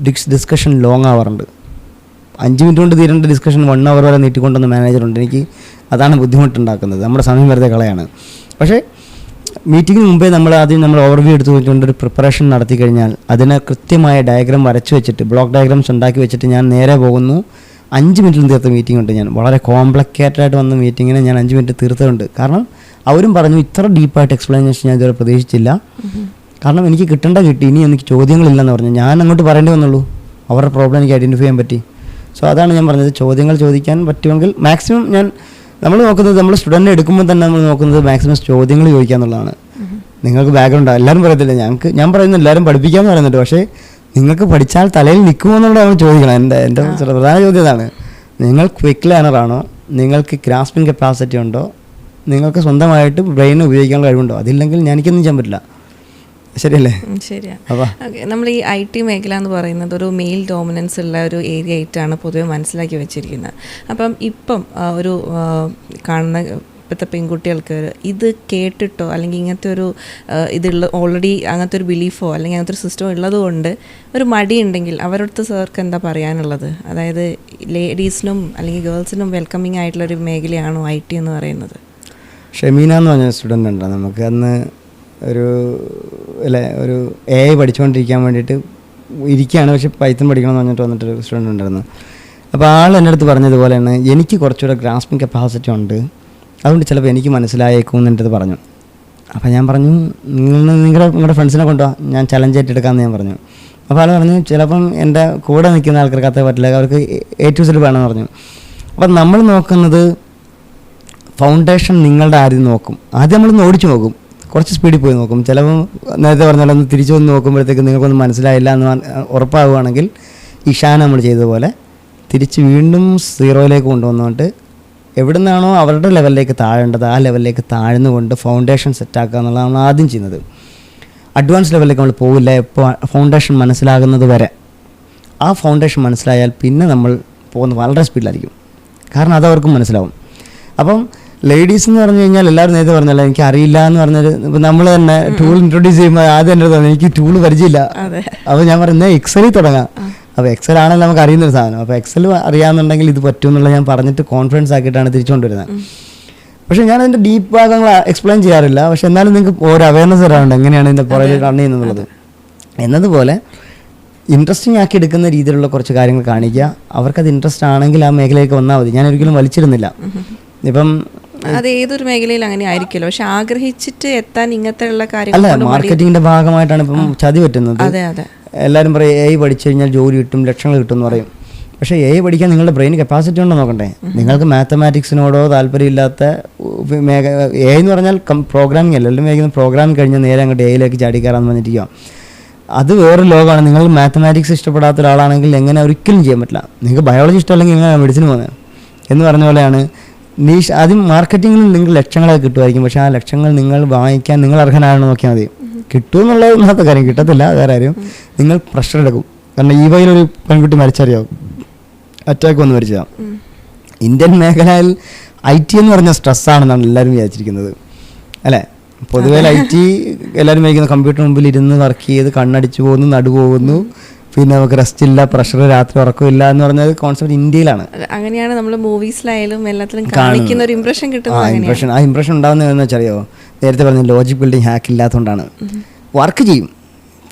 ഡിസ്കഷൻ ലോങ് ആവാറുണ്ട്. 5 മിനിറ്റ് കൊണ്ട് തീരേണ്ട ഡിസ്കഷൻ 1 hour വരെ നീട്ടിക്കൊണ്ടുവന്ന മാനേജറുണ്ട്. എനിക്ക് അതാണ് ബുദ്ധിമുട്ടുണ്ടാക്കുന്നത്. നമ്മുടെ സമയം വെറുതെ കളയാണ്. പക്ഷേ മീറ്റിങ്ങിന് മുമ്പേ നമ്മൾ ഓവർവ്യൂ എടുത്ത് വെച്ചുകൊണ്ട് ഒരു പ്രിപ്പറേഷൻ നടത്തി കഴിഞ്ഞാൽ അതിന് കൃത്യമായ ഡയഗ്രാം വരച്ച് വെച്ചിട്ട് ബ്ലോക്ക് ഡയഗ്രാംസ് ഉണ്ടാക്കി വെച്ചിട്ട് ഞാൻ നേരെ പോകുന്നു. 5 മിനിറ്റിൽ തീർത്ത മീറ്റിംഗ് ഉണ്ട്. ഞാൻ വളരെ കോംപ്ലിക്കേറ്റഡ് ആയിട്ട് വന്ന മീറ്റിങ്ങിനെ ഞാൻ 5 മിനിറ്റ് തീർത്തുണ്ട്. കാരണം അവരും പറഞ്ഞു ഇത്ര ഡീപ്പായിട്ട് എക്സ്പ്ലനേഷൻ ഞാൻ ഇതുവരെ പ്രതീക്ഷിച്ചില്ല. കാരണം എനിക്ക് കിട്ടേണ്ട കിട്ടി, ഇനി എനിക്ക് ചോദ്യങ്ങളില്ലെന്ന് പറഞ്ഞു. ഞാൻ അങ്ങോട്ട് പറയേണ്ടി വന്നുള്ളൂ, അവരുടെ പ്രോബ്ലം എനിക്ക് ഐഡൻറ്റിഫൈ ചെയ്യാൻ പറ്റി. സോ അതാണ് ഞാൻ പറഞ്ഞത്, ചോദ്യങ്ങൾ ചോദിക്കാൻ പറ്റുമെങ്കിൽ മാക്സിമം നമ്മൾ നോക്കുന്നത്, നമ്മൾ സ്റ്റുഡൻറ്റിനെ എടുക്കുമ്പോൾ തന്നെ നമ്മൾ നോക്കുന്നത് മാക്സിമം ചോദ്യങ്ങൾ ചോദിക്കുക എന്നുള്ളതാണ്. നിങ്ങൾക്ക് ബാക്ക്ഗ്രൗണ്ട് എല്ലാവരും പറയത്തില്ല, ഞാൻ പറയുന്നത് എല്ലാവരും പഠിപ്പിക്കാമെന്ന് പറയുന്നുണ്ട്. പക്ഷേ നിങ്ങൾക്ക് പഠിച്ചാൽ തലയിൽ നിൽക്കുമോ എന്നുള്ളതാണ് ചോദിക്കണം. എൻ്റെ പ്രധാന ചോദ്യം ഇതാണ്. നിങ്ങൾ ക്വിക്ക് ലേണറാണോ, നിങ്ങൾക്ക് ഗ്രാസ്പിംഗ് കപ്പാസിറ്റി ഉണ്ടോ, നിങ്ങൾക്ക് സ്വന്തമായിട്ട് ബ്രെയിൻ ഉപയോഗിക്കാനുള്ള കഴിവുണ്ടോ? അതില്ലെങ്കിൽ എനിക്കൊന്നും ചെയ്യാൻ പറ്റില്ല. ശരിയല്ലേ? ശരിയാണ്. നമ്മൾ ഈ IT മേഖല എന്ന് പറയുന്നത് ഒരു മെയിൽ ഡോമിനൻസ് ഉള്ള ഒരു ഏരിയ ആയിട്ടാണ് പൊതുവെ മനസ്സിലാക്കി വെച്ചിരിക്കുന്നത്. ഇപ്പം ഒരു കാണുന്ന ഇപ്പോഴത്തെ പെൺകുട്ടികൾക്ക് ഇത് കേട്ടിട്ടോ അല്ലെങ്കിൽ ഇങ്ങനത്തെ ഒരു ഓൾറെഡി അങ്ങനത്തെ ഒരു ബിലീഫോ അല്ലെങ്കിൽ അങ്ങനത്തെ ഒരു സിസ്റ്റമോ ഉള്ളത് കൊണ്ട് ഒരു മടിയുണ്ടെങ്കിൽ അവരുടെ സാർക്ക് എന്താ പറയാനുള്ളത്? അതായത് ലേഡീസിനും അല്ലെങ്കിൽ ഗേൾസിനും വെൽക്കമിങ് ആയിട്ടുള്ളൊരു മേഖലയാണോ IT എന്ന് പറയുന്നത്? ഷെമീന എന്ന് പറഞ്ഞ സ്റ്റുഡൻ്റ് ഉണ്ട്. നമുക്ക് അന്ന് ഒരു AI പഠിച്ചുകൊണ്ടിരിക്കാൻ വേണ്ടിയിട്ട് ഇരിക്കുകയാണ്. പക്ഷേ പൈത്തൺ പഠിക്കണമെന്ന് പറഞ്ഞിട്ട് വന്നിട്ടൊരു സ്റ്റുഡൻ്റ് ഉണ്ടായിരുന്നു. അപ്പോൾ ആൾ എൻ്റെ അടുത്ത് പറഞ്ഞതുപോലെയാണ്, എനിക്ക് കുറച്ചുകൂടെ ഗ്രാസ്പിംഗ് കപ്പാസിറ്റി ഉണ്ട്, അതുകൊണ്ട് ചിലപ്പോൾ എനിക്ക് മനസ്സിലായേക്കും എന്ന് എൻ്റെ അടുത്ത് പറഞ്ഞു. അപ്പോൾ ഞാൻ പറഞ്ഞു നിങ്ങളുടെ ഫ്രണ്ട്സിനെ കൊണ്ടുപോകാം, ഞാൻ ചലഞ്ച് ഏറ്റെടുക്കാമെന്ന് ഞാൻ പറഞ്ഞു. അപ്പോൾ ആൾ പറഞ്ഞു ചിലപ്പം എൻ്റെ കൂടെ നിൽക്കുന്ന ആൾക്കാർക്ക് അത്ര പറ്റില്ല, അവർക്ക് A to Z വേണമെന്ന് പറഞ്ഞു. അപ്പം നമ്മൾ നോക്കുന്നത് ഫൗണ്ടേഷൻ നിങ്ങളുടെ ആദ്യം നോക്കും. ആദ്യം നമ്മളൊന്ന് ഓടിച്ചു നോക്കും, കുറച്ച് സ്പീഡിൽ പോയി നോക്കും. ചിലപ്പം നേരത്തെ പറഞ്ഞാലൊന്ന് തിരിച്ചു വന്ന് നോക്കുമ്പോഴത്തേക്ക് നിങ്ങൾക്കൊന്നും മനസ്സിലായില്ല എന്ന് ഉറപ്പാവുകയാണെങ്കിൽ ഇഷാൻ നമ്മൾ ചെയ്തതുപോലെ തിരിച്ച് വീണ്ടും 0യിലേക്ക് കൊണ്ടുവന്നുകൊണ്ട് എവിടെ നിന്നാണോ അവരുടെ ലെവലിലേക്ക് താഴേണ്ടത് ആ ലെവലിലേക്ക് താഴ്ന്നുകൊണ്ട് ഫൗണ്ടേഷൻ സെറ്റാക്കുക എന്നുള്ളതാണ് നമ്മൾ ആദ്യം ചെയ്യുന്നത്. അഡ്വാൻസ് ലെവലിലേക്ക് നമ്മൾ പോവില്ല, എപ്പോൾ ഫൗണ്ടേഷൻ മനസ്സിലാകുന്നത് വരെ. ആ ഫൗണ്ടേഷൻ മനസ്സിലായാൽ പിന്നെ നമ്മൾ പോകുന്നത് വളരെ സ്പീഡിലായിരിക്കും, കാരണം അതവർക്കും മനസ്സിലാവും. അപ്പം ലേഡീസ് എന്ന് പറഞ്ഞു കഴിഞ്ഞാൽ എല്ലാവരും നേരത്തെ പറഞ്ഞല്ലോ എനിക്ക് അറിയില്ല എന്ന് പറഞ്ഞൊരു, ഇപ്പം നമ്മൾ തന്നെ ടൂൾ ഇൻട്രൊഡ്യൂസ് ചെയ്യുമ്പോൾ ആദ്യം എൻ്റെ തോന്നുന്നു എനിക്ക് ടൂൾ പരിചയമില്ല. അപ്പോൾ ഞാൻ പറയുന്നത് എക്സലിൽ തുടങ്ങാം. അപ്പോൾ എക്സൽ ആണെങ്കിൽ നമുക്ക് അറിയുന്നൊരു സാധനം. അപ്പോൾ എക്സൽ അറിയാമെന്നുണ്ടെങ്കിൽ ഇത് പറ്റും എന്നുള്ള ഞാൻ പറഞ്ഞിട്ട് കോൺഫിഡൻസ് ആക്കിയിട്ടാണ് തിരിച്ചുകൊണ്ടുവരുന്നത്. പക്ഷേ ഞാൻ അതിൻ്റെ ഡീപ്പ് ഭാഗങ്ങൾ എക്സ്പ്ലെയിൻ ചെയ്യാറില്ല. പക്ഷെ എന്നാലും നിങ്ങൾക്ക് ഒരു അവയർനെസ് വരാറുണ്ട് എങ്ങനെയാണ് ഇതിൻ്റെ പുറകിൽ റൺ ചെയ്യുന്നത് എന്നതുപോലെ ഇൻട്രസ്റ്റിംഗ് ആക്കി എടുക്കുന്ന രീതിയിലുള്ള കുറച്ച് കാര്യങ്ങൾ കാണിക്കുക. അവർക്കത് ഇൻട്രസ്റ്റ് ആണെങ്കിൽ ആ മേഖലയിലേക്ക് വന്നാൽ മതി. ഞാൻ ഒരിക്കലും വലിച്ചിരുന്നില്ല. ഇപ്പം അത് ഏതൊരു മേഖലയിൽ അങ്ങനെ ആയിരിക്കുമല്ലോ, പക്ഷെ ആഗ്രഹിച്ചിട്ട് എത്താൻ ഇങ്ങനത്തെ ഉള്ള കാര്യങ്ങൾ അല്ല, മാർക്കറ്റിങ്ങിന്റെ ഭാഗമായിട്ടാണ് ഇപ്പം ചതി പറ്റുന്നത്. എല്ലാവരും പറയും AI പഠിച്ചു കഴിഞ്ഞാൽ ജോലി കിട്ടും, ലക്ഷങ്ങൾ കിട്ടും എന്ന് പറയും. പക്ഷേ AI പഠിക്കാൻ നിങ്ങളുടെ ബ്രെയിൻ കപ്പാസിറ്റി ഉണ്ടോ നോക്കണ്ടേ. നിങ്ങൾക്ക് മാത്തമാറ്റിക്സിനോടോ താല്പര്യമില്ലാത്ത AI എന്ന് പറഞ്ഞാൽ പ്രോഗ്രാമിംഗ് അല്ല, എല്ലാം മേഖല പ്രോഗ്രാമിംഗ് കഴിഞ്ഞാൽ നേരെ അങ്ങോട്ട് AIയിലേക്ക് ചാടിക്കയറാന്ന് പറഞ്ഞിരിക്കുക. അത് വേറൊരു ലോകമാണ്. നിങ്ങൾ മാത്തമാറ്റിക്സ് ഇഷ്ടപ്പെടാത്ത ഒരാളാണെങ്കിൽ എങ്ങനെ ഒരിക്കലും ചെയ്യാൻ പറ്റില്ല. നിങ്ങൾക്ക് ബയോളജി ഇഷ്ടമല്ലെങ്കിൽ എങ്ങനെ മെഡിസിൻ പോകുന്നത് എന്ന് പറഞ്ഞ പോലെയാണ്. ആദ്യം മാർക്കറ്റിങ്ങിൽ നിങ്ങൾക്ക് ലക്ഷങ്ങളൊക്കെ കിട്ടുമായിരിക്കും, പക്ഷേ ആ ലക്ഷങ്ങൾ നിങ്ങൾ വാങ്ങിക്കാൻ നിങ്ങൾ അർഹനാണെന്ന് നോക്കിയാൽ മതി. കിട്ടുമെന്നുള്ളത് ഒന്നാമത്തെ കാര്യം, കിട്ടത്തില്ല വേറെ കാര്യം. നിങ്ങൾ പ്രഷർ എടുക്കും. കാരണം ഈ വഴിയിലൊരു പെൺകുട്ടി മരിച്ചറിയാവും, അറ്റാക്ക് വന്ന് മരിച്ചതാണ്. ഇന്ത്യൻ മേഖലയിൽ IT എന്ന് പറഞ്ഞ സ്ട്രെസ്സാണെന്നാണ് എല്ലാവരും വിചാരിച്ചിരിക്കുന്നത് അല്ലേ. പൊതുവേ IT എല്ലാവരും വിചാരിക്കുന്നത് കമ്പ്യൂട്ടർ മുമ്പിൽ ഇരുന്ന് വർക്ക് ചെയ്ത് കണ്ണടിച്ചു പോകുന്നു, നടുപോകുന്നു, പിന്നെ നമുക്ക് റെസ്റ്റ് ഇല്ല, പ്രഷർ, രാത്രി ഉറക്കമില്ല എന്ന് പറഞ്ഞത് കോൺസെപ്റ്റ് ഇന്ത്യയിലാണ്. അങ്ങനെയാണ് നമ്മൾ മൂവീസിലായാലും എല്ലാത്തിലും കാണിക്കുന്ന ഒരു ഇംപ്രഷൻ കിട്ടുന്നത്. ആ ഇംപ്രഷൻ ഉണ്ടാകുന്നതെന്ന് വെച്ചറിയോ, നേരത്തെ പറഞ്ഞ ലോജിക് ബിൽഡിംഗ് ഹാക്ക് ഇല്ലാത്തതുകൊണ്ടാണ്. വർക്ക് ചെയ്യും,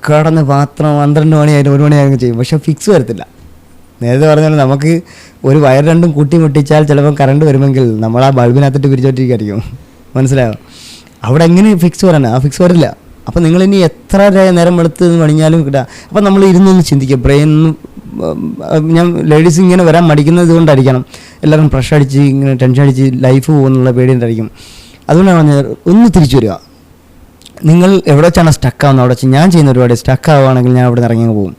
കിടന്ന് മാത്രം 12 മണിയായാലും 1 മണിയായാലും ചെയ്യും, പക്ഷെ ഫിക്സ് വരത്തില്ല. നേരത്തെ പറഞ്ഞാൽ നമുക്ക് ഒരു വയർ രണ്ടും കൂട്ടി മുട്ടിച്ചാൽ ചിലപ്പോൾ കറണ്ട് വരുമെങ്കിൽ നമ്മൾ ആ ബൾബിനകത്തിട്ട് പിരിച്ചോട്ടിരിക്കും. മനസ്സിലായോ? അവിടെ എങ്ങനെ ഫിക്സ് വരാനാ? ആ ഫിക്സ് വരില്ല. അപ്പോൾ നിങ്ങളിനി എത്ര നേരം എടുത്ത് പണിഞ്ഞാലും കിട്ടുക. അപ്പോൾ നമ്മൾ ഇരുന്നൊന്ന് ചിന്തിക്കുക, ബ്രെയിൻ. ഞാൻ ലേഡീസ് ഇങ്ങനെ വരാൻ മടിക്കുന്നത് കൊണ്ടായിരിക്കണം, എല്ലാവരും പ്രഷർ അടിച്ച് ഇങ്ങനെ ടെൻഷൻ അടിച്ച് ലൈഫ് പോകുന്നുള്ള പേടിയുണ്ടായിരിക്കും. അതുകൊണ്ടാണ് പറഞ്ഞത് ഒന്ന് തിരിച്ചു വരിക. നിങ്ങൾ എവിടെ വെച്ചാണ് സ്റ്റക്കാവുന്നത് അവിടെ വെച്ച് ഞാൻ ചെയ്യുന്ന ഒരുപാട് സ്റ്റക്കാവുകയാണെങ്കിൽ ഞാൻ അവിടെ നിന്ന് ഇറങ്ങി പോകും.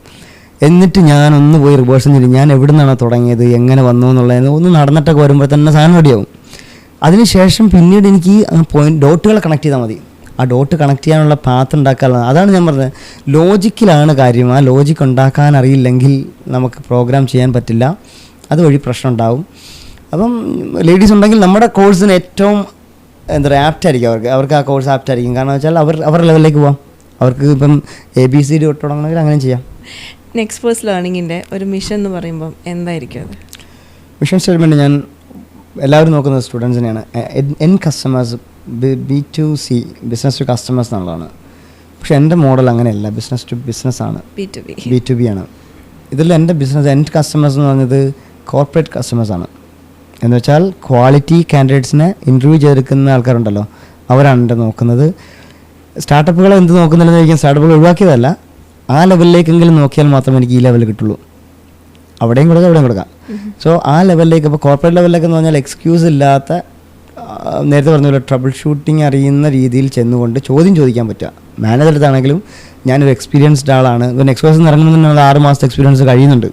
എന്നിട്ട് ഞാനൊന്ന് പോയി റിവേഴ്സ് ചെയ്ത് ഞാൻ എവിടെ നിന്നാണ് തുടങ്ങിയത്, എങ്ങനെ വന്നു എന്നുള്ളത് ഒന്ന് നടന്നിട്ടൊക്കെ വരുമ്പോൾ തന്നെ സാധനം റെഡിയാവും. അതിനുശേഷം പിന്നീട് എനിക്ക് ഡോട്ടുകൾ കണക്ട് ചെയ്താൽ മതി. ആ ഡോട്ട് കണക്ട് ചെയ്യാനുള്ള പാത്ത് ഉണ്ടാക്കാനുള്ളത്. അതാണ് ഞാൻ പറഞ്ഞത്, ലോജിക്കിലാണ് കാര്യം. ആ ലോജിക്ക് ഉണ്ടാക്കാൻ അറിയില്ലെങ്കിൽ നമുക്ക് പ്രോഗ്രാം ചെയ്യാൻ പറ്റില്ല, അതുവഴി പ്രശ്നം ഉണ്ടാവും. അപ്പം ലേഡീസ് ഉണ്ടെങ്കിൽ നമ്മുടെ കോഴ്സിന് ഏറ്റവും എന്താ പറയുക ആപ്റ്റായിരിക്കും, അവർക്ക് ആ കോഴ്സ് ആപ്റ്റായിരിക്കും. കാരണം വെച്ചാൽ അവരുടെ ലെവലിലേക്ക് പോകാം. അവർക്ക് ഇപ്പം ABCD തൊട്ട് തുടങ്ങണമെങ്കിൽ അങ്ങനെ ചെയ്യാം. നെക്സ്പേഴ്സ് ലേണിങ്ങിൻ്റെ ഒരു മിഷൻ എന്ന് പറയുമ്പം എന്തായിരിക്കും അത്? മിഷൻ സ്റ്റേറ്റ്മെൻറ്റ് ഞാൻ എല്ലാവരും നോക്കുന്നത് സ്റ്റുഡൻസിനെയാണ്. End customers, B2C, business to customers എന്നുള്ളതാണ്. പക്ഷേ എൻ്റെ മോഡൽ അങ്ങനെയല്ല, ബിസിനസ് ടു ബിസിനസ് ആണ്, B2B ആണ്. ഇതിൽ എൻ്റെ ബിസിനസ് എൻഡ് കസ്റ്റമേഴ്സ് എന്ന് പറഞ്ഞത് കോർപ്പറേറ്റ് കസ്റ്റമേഴ്സാണ്. എന്ന് വെച്ചാൽ ക്വാളിറ്റി കാൻഡിഡേറ്റ്സിനെ ഇൻ്റർവ്യൂ ചെയ്തെടുക്കുന്ന ആൾക്കാരുണ്ടല്ലോ, അവരാണ് എൻ്റെ നോക്കുന്നത്. സ്റ്റാർട്ടപ്പുകളെ എന്ത് നോക്കുന്നില്ലെന്ന് ചോദിക്കാൻ, സ്റ്റാർട്ടപ്പുകൾ ഒഴിവാക്കിയതല്ല, ആ ലെവലിലേക്കെങ്കിലും നോക്കിയാൽ മാത്രമേ എനിക്ക് ഈ ലെവൽ കിട്ടുള്ളൂ. അവിടെയും കൊടുക്കാം ഇവിടെയും കൊടുക്കാം. സോ ആ ലെവലിലേക്ക്, ഇപ്പോൾ കോർപ്പറേറ്റ് ലെവലിലേക്ക് എന്ന് പറഞ്ഞാൽ എക്സ്ക്യൂസ് ഇല്ലാത്ത, നേരത്തെ പറഞ്ഞ പോലെ ട്രബിൾ ഷൂട്ടിങ് അറിയുന്ന രീതിയിൽ ചെന്നുകൊണ്ട് ചോദ്യം ചോദിക്കാൻ പറ്റുക. മാനേജർ അടുത്താണെങ്കിലും ഞാനൊരു എക്സ്പീരിയൻസ്ഡ് ആളാണ്, ഇപ്പം എക്സ്പേഴ്സ് ഇറങ്ങുമ്പോൾ നമ്മൾ 6 മാസത്തെ എക്സ്പീരിയൻസ് കഴിയുന്നുണ്ട്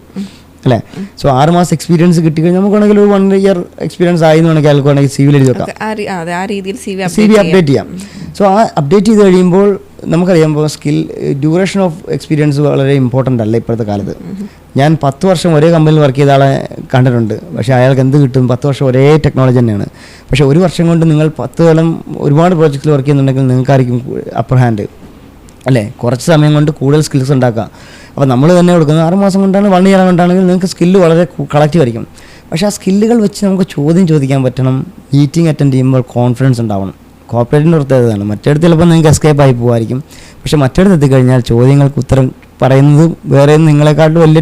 അല്ലേ. സോ 6 മാസം എക്സ്പീരിയൻസ് കിട്ടിക്കഴിഞ്ഞാൽ നമുക്കാണെങ്കിൽ ഒരു 1 year എക്സ്പീരിയൻസ് ആയി എന്ന് വേണമെങ്കിൽ ആൾക്കാണെങ്കിൽ CV എഴുതി വെക്കാം, CV അപ്ഡേറ്റ് ചെയ്യാം. സോ ആ അപ്ഡേറ്റ് ചെയ്ത് കഴിയുമ്പോൾ നമുക്കറിയാമ്പോൾ ഡ്യൂറേഷൻ ഓഫ് എക്സ്പീരിയൻസ് വളരെ ഇമ്പോർട്ടൻ്റ് അല്ല ഇപ്പോഴത്തെ കാലത്ത്. ഞാൻ 10 വർഷം ഒരേ കമ്പനിയിൽ വർക്ക് ചെയ്ത ആളെ കണ്ടിട്ടുണ്ട്. പക്ഷേ അയാൾക്ക് എന്ത് കിട്ടും? 10 വർഷം ഒരേ ടെക്നോളജി തന്നെയാണ്. പക്ഷേ 1 വർഷം കൊണ്ട് നിങ്ങൾ 10 കൊല്ലം ഒരുപാട് പ്രോജക്റ്റിൽ വർക്ക് ചെയ്യുന്നുണ്ടെങ്കിൽ നിങ്ങൾക്കായിരിക്കും അപ്പർ ഹാൻഡ് അല്ലേ. കുറച്ച് സമയം കൊണ്ട് കൂടുതൽ സ്കിൽസ് ഉണ്ടാക്കാം. അപ്പോൾ നമ്മൾ തന്നെ കൊടുക്കുന്നത് 6 മാസം കൊണ്ടാണ്, 1 year കൊണ്ടാണെങ്കിൽ നിങ്ങൾക്ക് സ്കില്ല് വളരെ കളക്റ്റീവ് ആയിരിക്കും. പക്ഷേ ആ സ്കില്ലുകൾ വെച്ച് നമുക്ക് ചോദ്യം ചോദിക്കാൻ പറ്റണം. മീറ്റിംഗ് അറ്റൻഡ് ചെയ്യുമ്പോൾ കോൺഫിഡൻസ് ഉണ്ടാവണം. കോർപ്പറേറ്റിൻ്റെ പ്രത്യേകതയാണ്. മറ്റേടത്ത് ചിലപ്പോൾ നിങ്ങൾക്ക് എസ്കേപ്പ് ആയി പോകുമായിരിക്കും. പക്ഷേ മറ്റേടത്ത് എത്തിക്കഴിഞ്ഞാൽ ചോദ്യങ്ങൾക്ക് ഉത്തരം പറയുന്നത് വേറെ നിങ്ങളെക്കാട്ടും വലിയ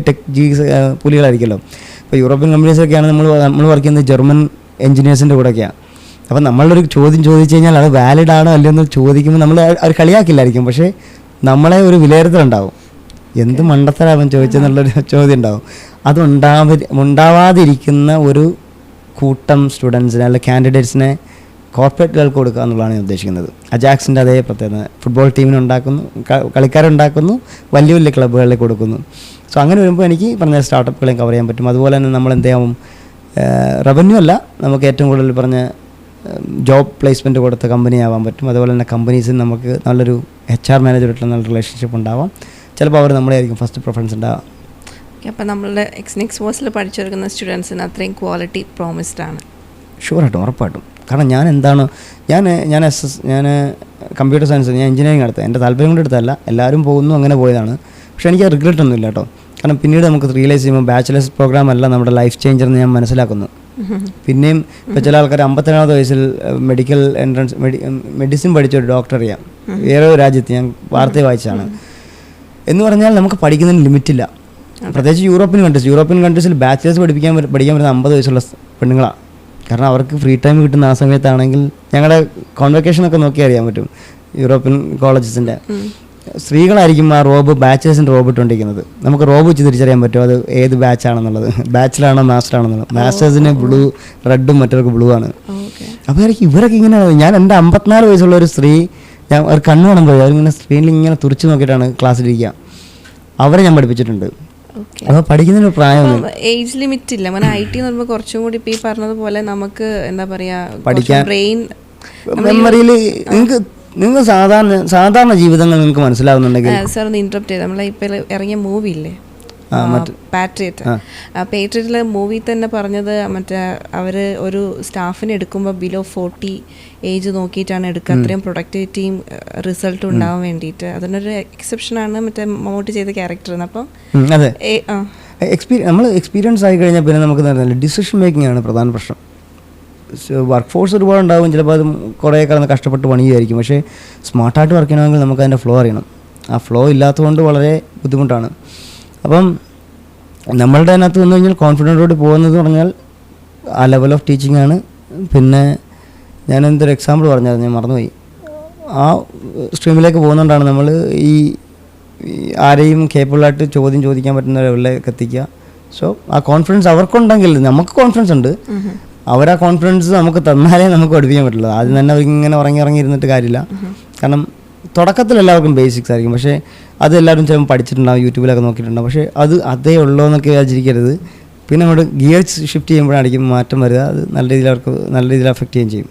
പുലികളായിരിക്കുമല്ലോ. ഇപ്പോൾ യൂറോപ്യൻ കമ്പനീസൊക്കെയാണ് നമ്മൾ വർക്ക് ചെയ്യുന്നത് ജർമ്മൻ എഞ്ചിനീയേഴ്സിൻ്റെ കൂടെയൊക്കെയാണ്. അപ്പോൾ നമ്മളൊരു ചോദ്യം ചോദിച്ചു കഴിഞ്ഞാൽ അത് വാലിഡ് ആണോ അല്ലയോ എന്ന് ചോദിക്കുമ്പോൾ നമ്മൾ അവർ കളിയാക്കില്ലായിരിക്കും. പക്ഷേ നമ്മളെ ഒരു വിലയിരുത്തലുണ്ടാവും, എന്ത് മണ്ടത്തരാവൻ ചോദിച്ചെന്നുള്ളൊരു ചോദ്യം ഉണ്ടാവും. അത് ഉണ്ടാവാതിരിക്കുന്ന ഒരു കൂട്ടം സ്റ്റുഡൻസിനെ അല്ലെ കാൻഡിഡേറ്റ്സിനെ കോർപ്പറേറ്റുകൾക്ക് കൊടുക്കുക എന്നുള്ളതാണ് ഞാൻ ഉദ്ദേശിക്കുന്നത്. അജാക്സിൻ്റെ അതേ പ്രത്യേകത, ഫുട്ബോൾ ടീമിന് ഉണ്ടാക്കുന്നു, കളിക്കാരുണ്ടാക്കുന്നു, വലിയ വലിയ ക്ലബ്ബുകളിലേക്ക് കൊടുക്കുന്നു. സോ അങ്ങനെ വരുമ്പോൾ എനിക്ക് പറഞ്ഞ സ്റ്റാർട്ടപ്പുകളെയും കവർ ചെയ്യാൻ പറ്റും. അതുപോലെ തന്നെ നമ്മൾ എന്താവും, റവന്യൂ അല്ല, നമുക്ക് ഏറ്റവും കൂടുതൽ പറഞ്ഞ ജോബ് പ്ലേസ്മെൻറ്റ് കൊടുത്ത കമ്പനി ആവാൻ പറ്റും. അതുപോലെ തന്നെ കമ്പനീസിൽ നമുക്ക് നല്ലൊരു HR മാനേജറായിട്ടുള്ള നല്ല റിലേഷൻഷിപ്പ് ഉണ്ടാവാം. ചിലപ്പോൾ അവർ നമ്മളായിരിക്കും ഫസ്റ്റ് പ്രിഫറൻസ് ഉണ്ടാവാം. അപ്പോൾ നമ്മളുടെ നെക്സ്റ്റ് പഠിച്ചെടുക്കുന്ന സ്റ്റുഡൻസിന് അത്രയും ക്വാളിറ്റി പ്രോമിസ്ഡ് ആണ്. ഷുവറായിട്ടും, ഉറപ്പായിട്ടും. കാരണം ഞാൻ കമ്പ്യൂട്ടർ സയൻസ്, ഞാൻ എഞ്ചിനീയറിംഗ് എടുത്തത് എൻ്റെ താല്പര്യം കൊണ്ട് എടുത്തതല്ല, എല്ലാവരും പോകുന്നു അങ്ങനെ പോയതാണ്. പക്ഷേ എനിക്ക് റിഗ്രറ്റ് ഒന്നും ഇല്ല കേട്ടോ. കാരണം പിന്നീട് നമുക്ക് റിയലൈസ് ചെയ്യുമ്പോൾ ബാച്ചിലേഴ്സ് പ്രോഗ്രാം അല്ല നമ്മുടെ ലൈഫ് ചേഞ്ചർ എന്ന് ഞാൻ മനസ്സിലാക്കുന്നു. പിന്നെയും ഇപ്പോൾ ചില ആൾക്കാർ 57ാമത്തെ വയസ്സിൽ മെഡിസിൻ പഠിച്ച ഒരു ഡോക്ടർ അറിയാം, വേറെ ഒരു രാജ്യത്ത്, ഞാൻ വാർത്ത വായിച്ചാണ്. എന്ന് പറഞ്ഞാൽ നമുക്ക് പഠിക്കുന്നതിന് ലിമിറ്റില്ല. പ്രത്യേകിച്ച് യൂറോപ്യൻ കൺട്രീസിൽ ബാച്ചിലേഴ്സ് പഠിക്കാൻ വരുന്ന 50 വയസ്സുള്ള പെണ്ണുങ്ങളാണ്. കാരണം അവർക്ക് ഫ്രീ ടൈം കിട്ടുന്ന ആ സമയത്താണെങ്കിൽ ഞങ്ങളുടെ കോൺവെക്കേഷനൊക്കെ നോക്കി അറിയാൻ പറ്റും. യൂറോപ്യൻ കോളേജസിൻ്റെ സ്ത്രീകളായിരിക്കും ആ ബാച്ചിലേഴ്സിൻ്റെ റോബ് ഇട്ടുകൊണ്ടിരിക്കുന്നത്. നമുക്ക് റോബ് വെച്ച് തിരിച്ചറിയാൻ പറ്റും അത് ഏത് ബാച്ചാണെന്നുള്ളത്, ബാച്ചിലാണോ മാസ്റ്ററാണെന്നുള്ളത്. മാസ്റ്റേഴ്സിന് ബ്ലൂ, റെഡും മറ്റവർക്ക് ബ്ലൂ ആണ്. അപ്പോൾ ഇവരൊക്കെ ഇങ്ങനെ, ഞാൻ എൻ്റെ 54 വയസ്സുള്ള ഒരു സ്ത്രീ, ഞാൻ ഒരു കണ്ണ് കാണുമ്പോൾ അവരിങ്ങനെ സ്ക്രീനിൽ ഇങ്ങനെ തുറച്ച് നോക്കിയിട്ടാണ് ക്ലാസ്സിലിരിക്കുക. അവരെ ഞാൻ പഠിപ്പിച്ചിട്ടുണ്ട്. അപ്പോൾ പഠിക്കുന്നതിന് പ്രായമൊന്നും ഏജ് ലിമിറ്റ് ഇല്ല. IT എന്ന് പറയുമ്പോൾ കുറച്ചും കൂടി ഇപ്പോൾ ഈ പറഞ്ഞതുപോലെ നമുക്ക് എന്താ പറയുക, പഠിക്കാൻ ബ്രെയിൻ മെമ്മറിയിൽ നിങ്ങൾക്ക് സാധാരണ ജീവിതങ്ങൾ നിങ്ങൾക്ക് മനസ്സിലാവുന്നുണ്ടെങ്കിൽ. സാർ ഒന്ന് ഇൻറ്ററപ്റ്റ് ചെയ്ത്, നമ്മളെ ഇപ്പോൾ ഇറങ്ങിയ മൂവി ഇല്ലേ പാട്രിയറ്റിലെ മൂവി തന്നെ പറഞ്ഞത് അവർ ഒരു സ്റ്റാഫിനെ എടുക്കുമ്പോൾ ബിലോ 40 ഏജ് നോക്കിയിട്ടാണ് എടുക്കുക, അത്രയും പ്രൊഡക്ടിവിറ്റിയും റിസൾട്ടും ഉണ്ടാവാൻ വേണ്ടിയിട്ട്. അതിനൊരു എക്സെപ്ഷനാണ് മമ്മൂട്ടി ചെയ്ത ക്യാരക്ടർ. അപ്പം നമ്മൾ എക്സ്പീരിയൻസ് ആയി കഴിഞ്ഞാൽ പിന്നെ നമുക്ക് ഡിസിഷൻ മേക്കിംഗ് ആണ് പ്രധാന പ്രശ്നം. വർക്ക് ഫോഴ്സ് ഒരുപാട് ഉണ്ടാകും, ചിലപ്പോൾ അത് കുറേ കിടന്ന് കഷ്ടപ്പെട്ട് പണിയായിരിക്കും. പക്ഷേ സ്മാർട്ടായിട്ട് വർക്ക് ചെയ്യണമെങ്കിൽ നമുക്ക് അതിൻ്റെ ഫ്ലോ അറിയണം. ആ ഫ്ലോ ഇല്ലാത്തതുകൊണ്ട് വളരെ ബുദ്ധിമുട്ടാണ്. അപ്പം നമ്മളുടെ അതിനകത്ത് വന്നു കഴിഞ്ഞാൽ കോൺഫിഡൻറ്റോട് പോകുന്നത് പറഞ്ഞാൽ ആ ലെവൽ ഓഫ് ടീച്ചിങ് ആണ്. പിന്നെ ഞാൻ എന്തൊരു എക്സാമ്പിൾ പറഞ്ഞത് ഞാൻ മറന്നുപോയി. ആ സ്ട്രീമിലേക്ക് പോകുന്നതുകൊണ്ടാണ് നമ്മൾ ഈ ആരെയും കേപ്പബിളായിട്ട് ചോദ്യം ചോദിക്കാൻ പറ്റുന്ന ലെവലിലേക്ക് എത്തിക്കുക. സോ ആ കോൺഫിഡൻസ് അവർക്കുണ്ടെങ്കിൽ നമുക്ക് കോൺഫിഡൻസ് ഉണ്ട്, അവരാ കോൺഫിഡൻസ് നമുക്ക് തന്നാലേ നമുക്ക് പഠിപ്പിക്കാൻ പറ്റുള്ളൂ. ആദ്യം തന്നെ അവർക്ക് ഇങ്ങനെ ഇറങ്ങി ഇരുന്നിട്ട് കാര്യമില്ല. കാരണം തുടക്കത്തിൽ എല്ലാവർക്കും ബേസിക്സ് ആയിരിക്കും, പക്ഷേ അത് എല്ലാവരും ചിലപ്പോൾ പഠിച്ചിട്ടുണ്ടാവും, യൂട്യൂബിലൊക്കെ നോക്കിയിട്ടുണ്ടാവും. പക്ഷേ അത് ഉള്ളൂ എന്നൊക്കെ വിചാരിച്ചിരിക്കരുത്. പിന്നെ അങ്ങോട്ട് ഗിയർ ഷിഫ്റ്റ് ചെയ്യുമ്പോഴായിരിക്കും മാറ്റം വരിക. അത് നല്ല രീതിയിൽ അവർക്ക് നല്ല രീതിയിൽ അഫക്റ്റ് ചെയ്യുകയും ചെയ്യും.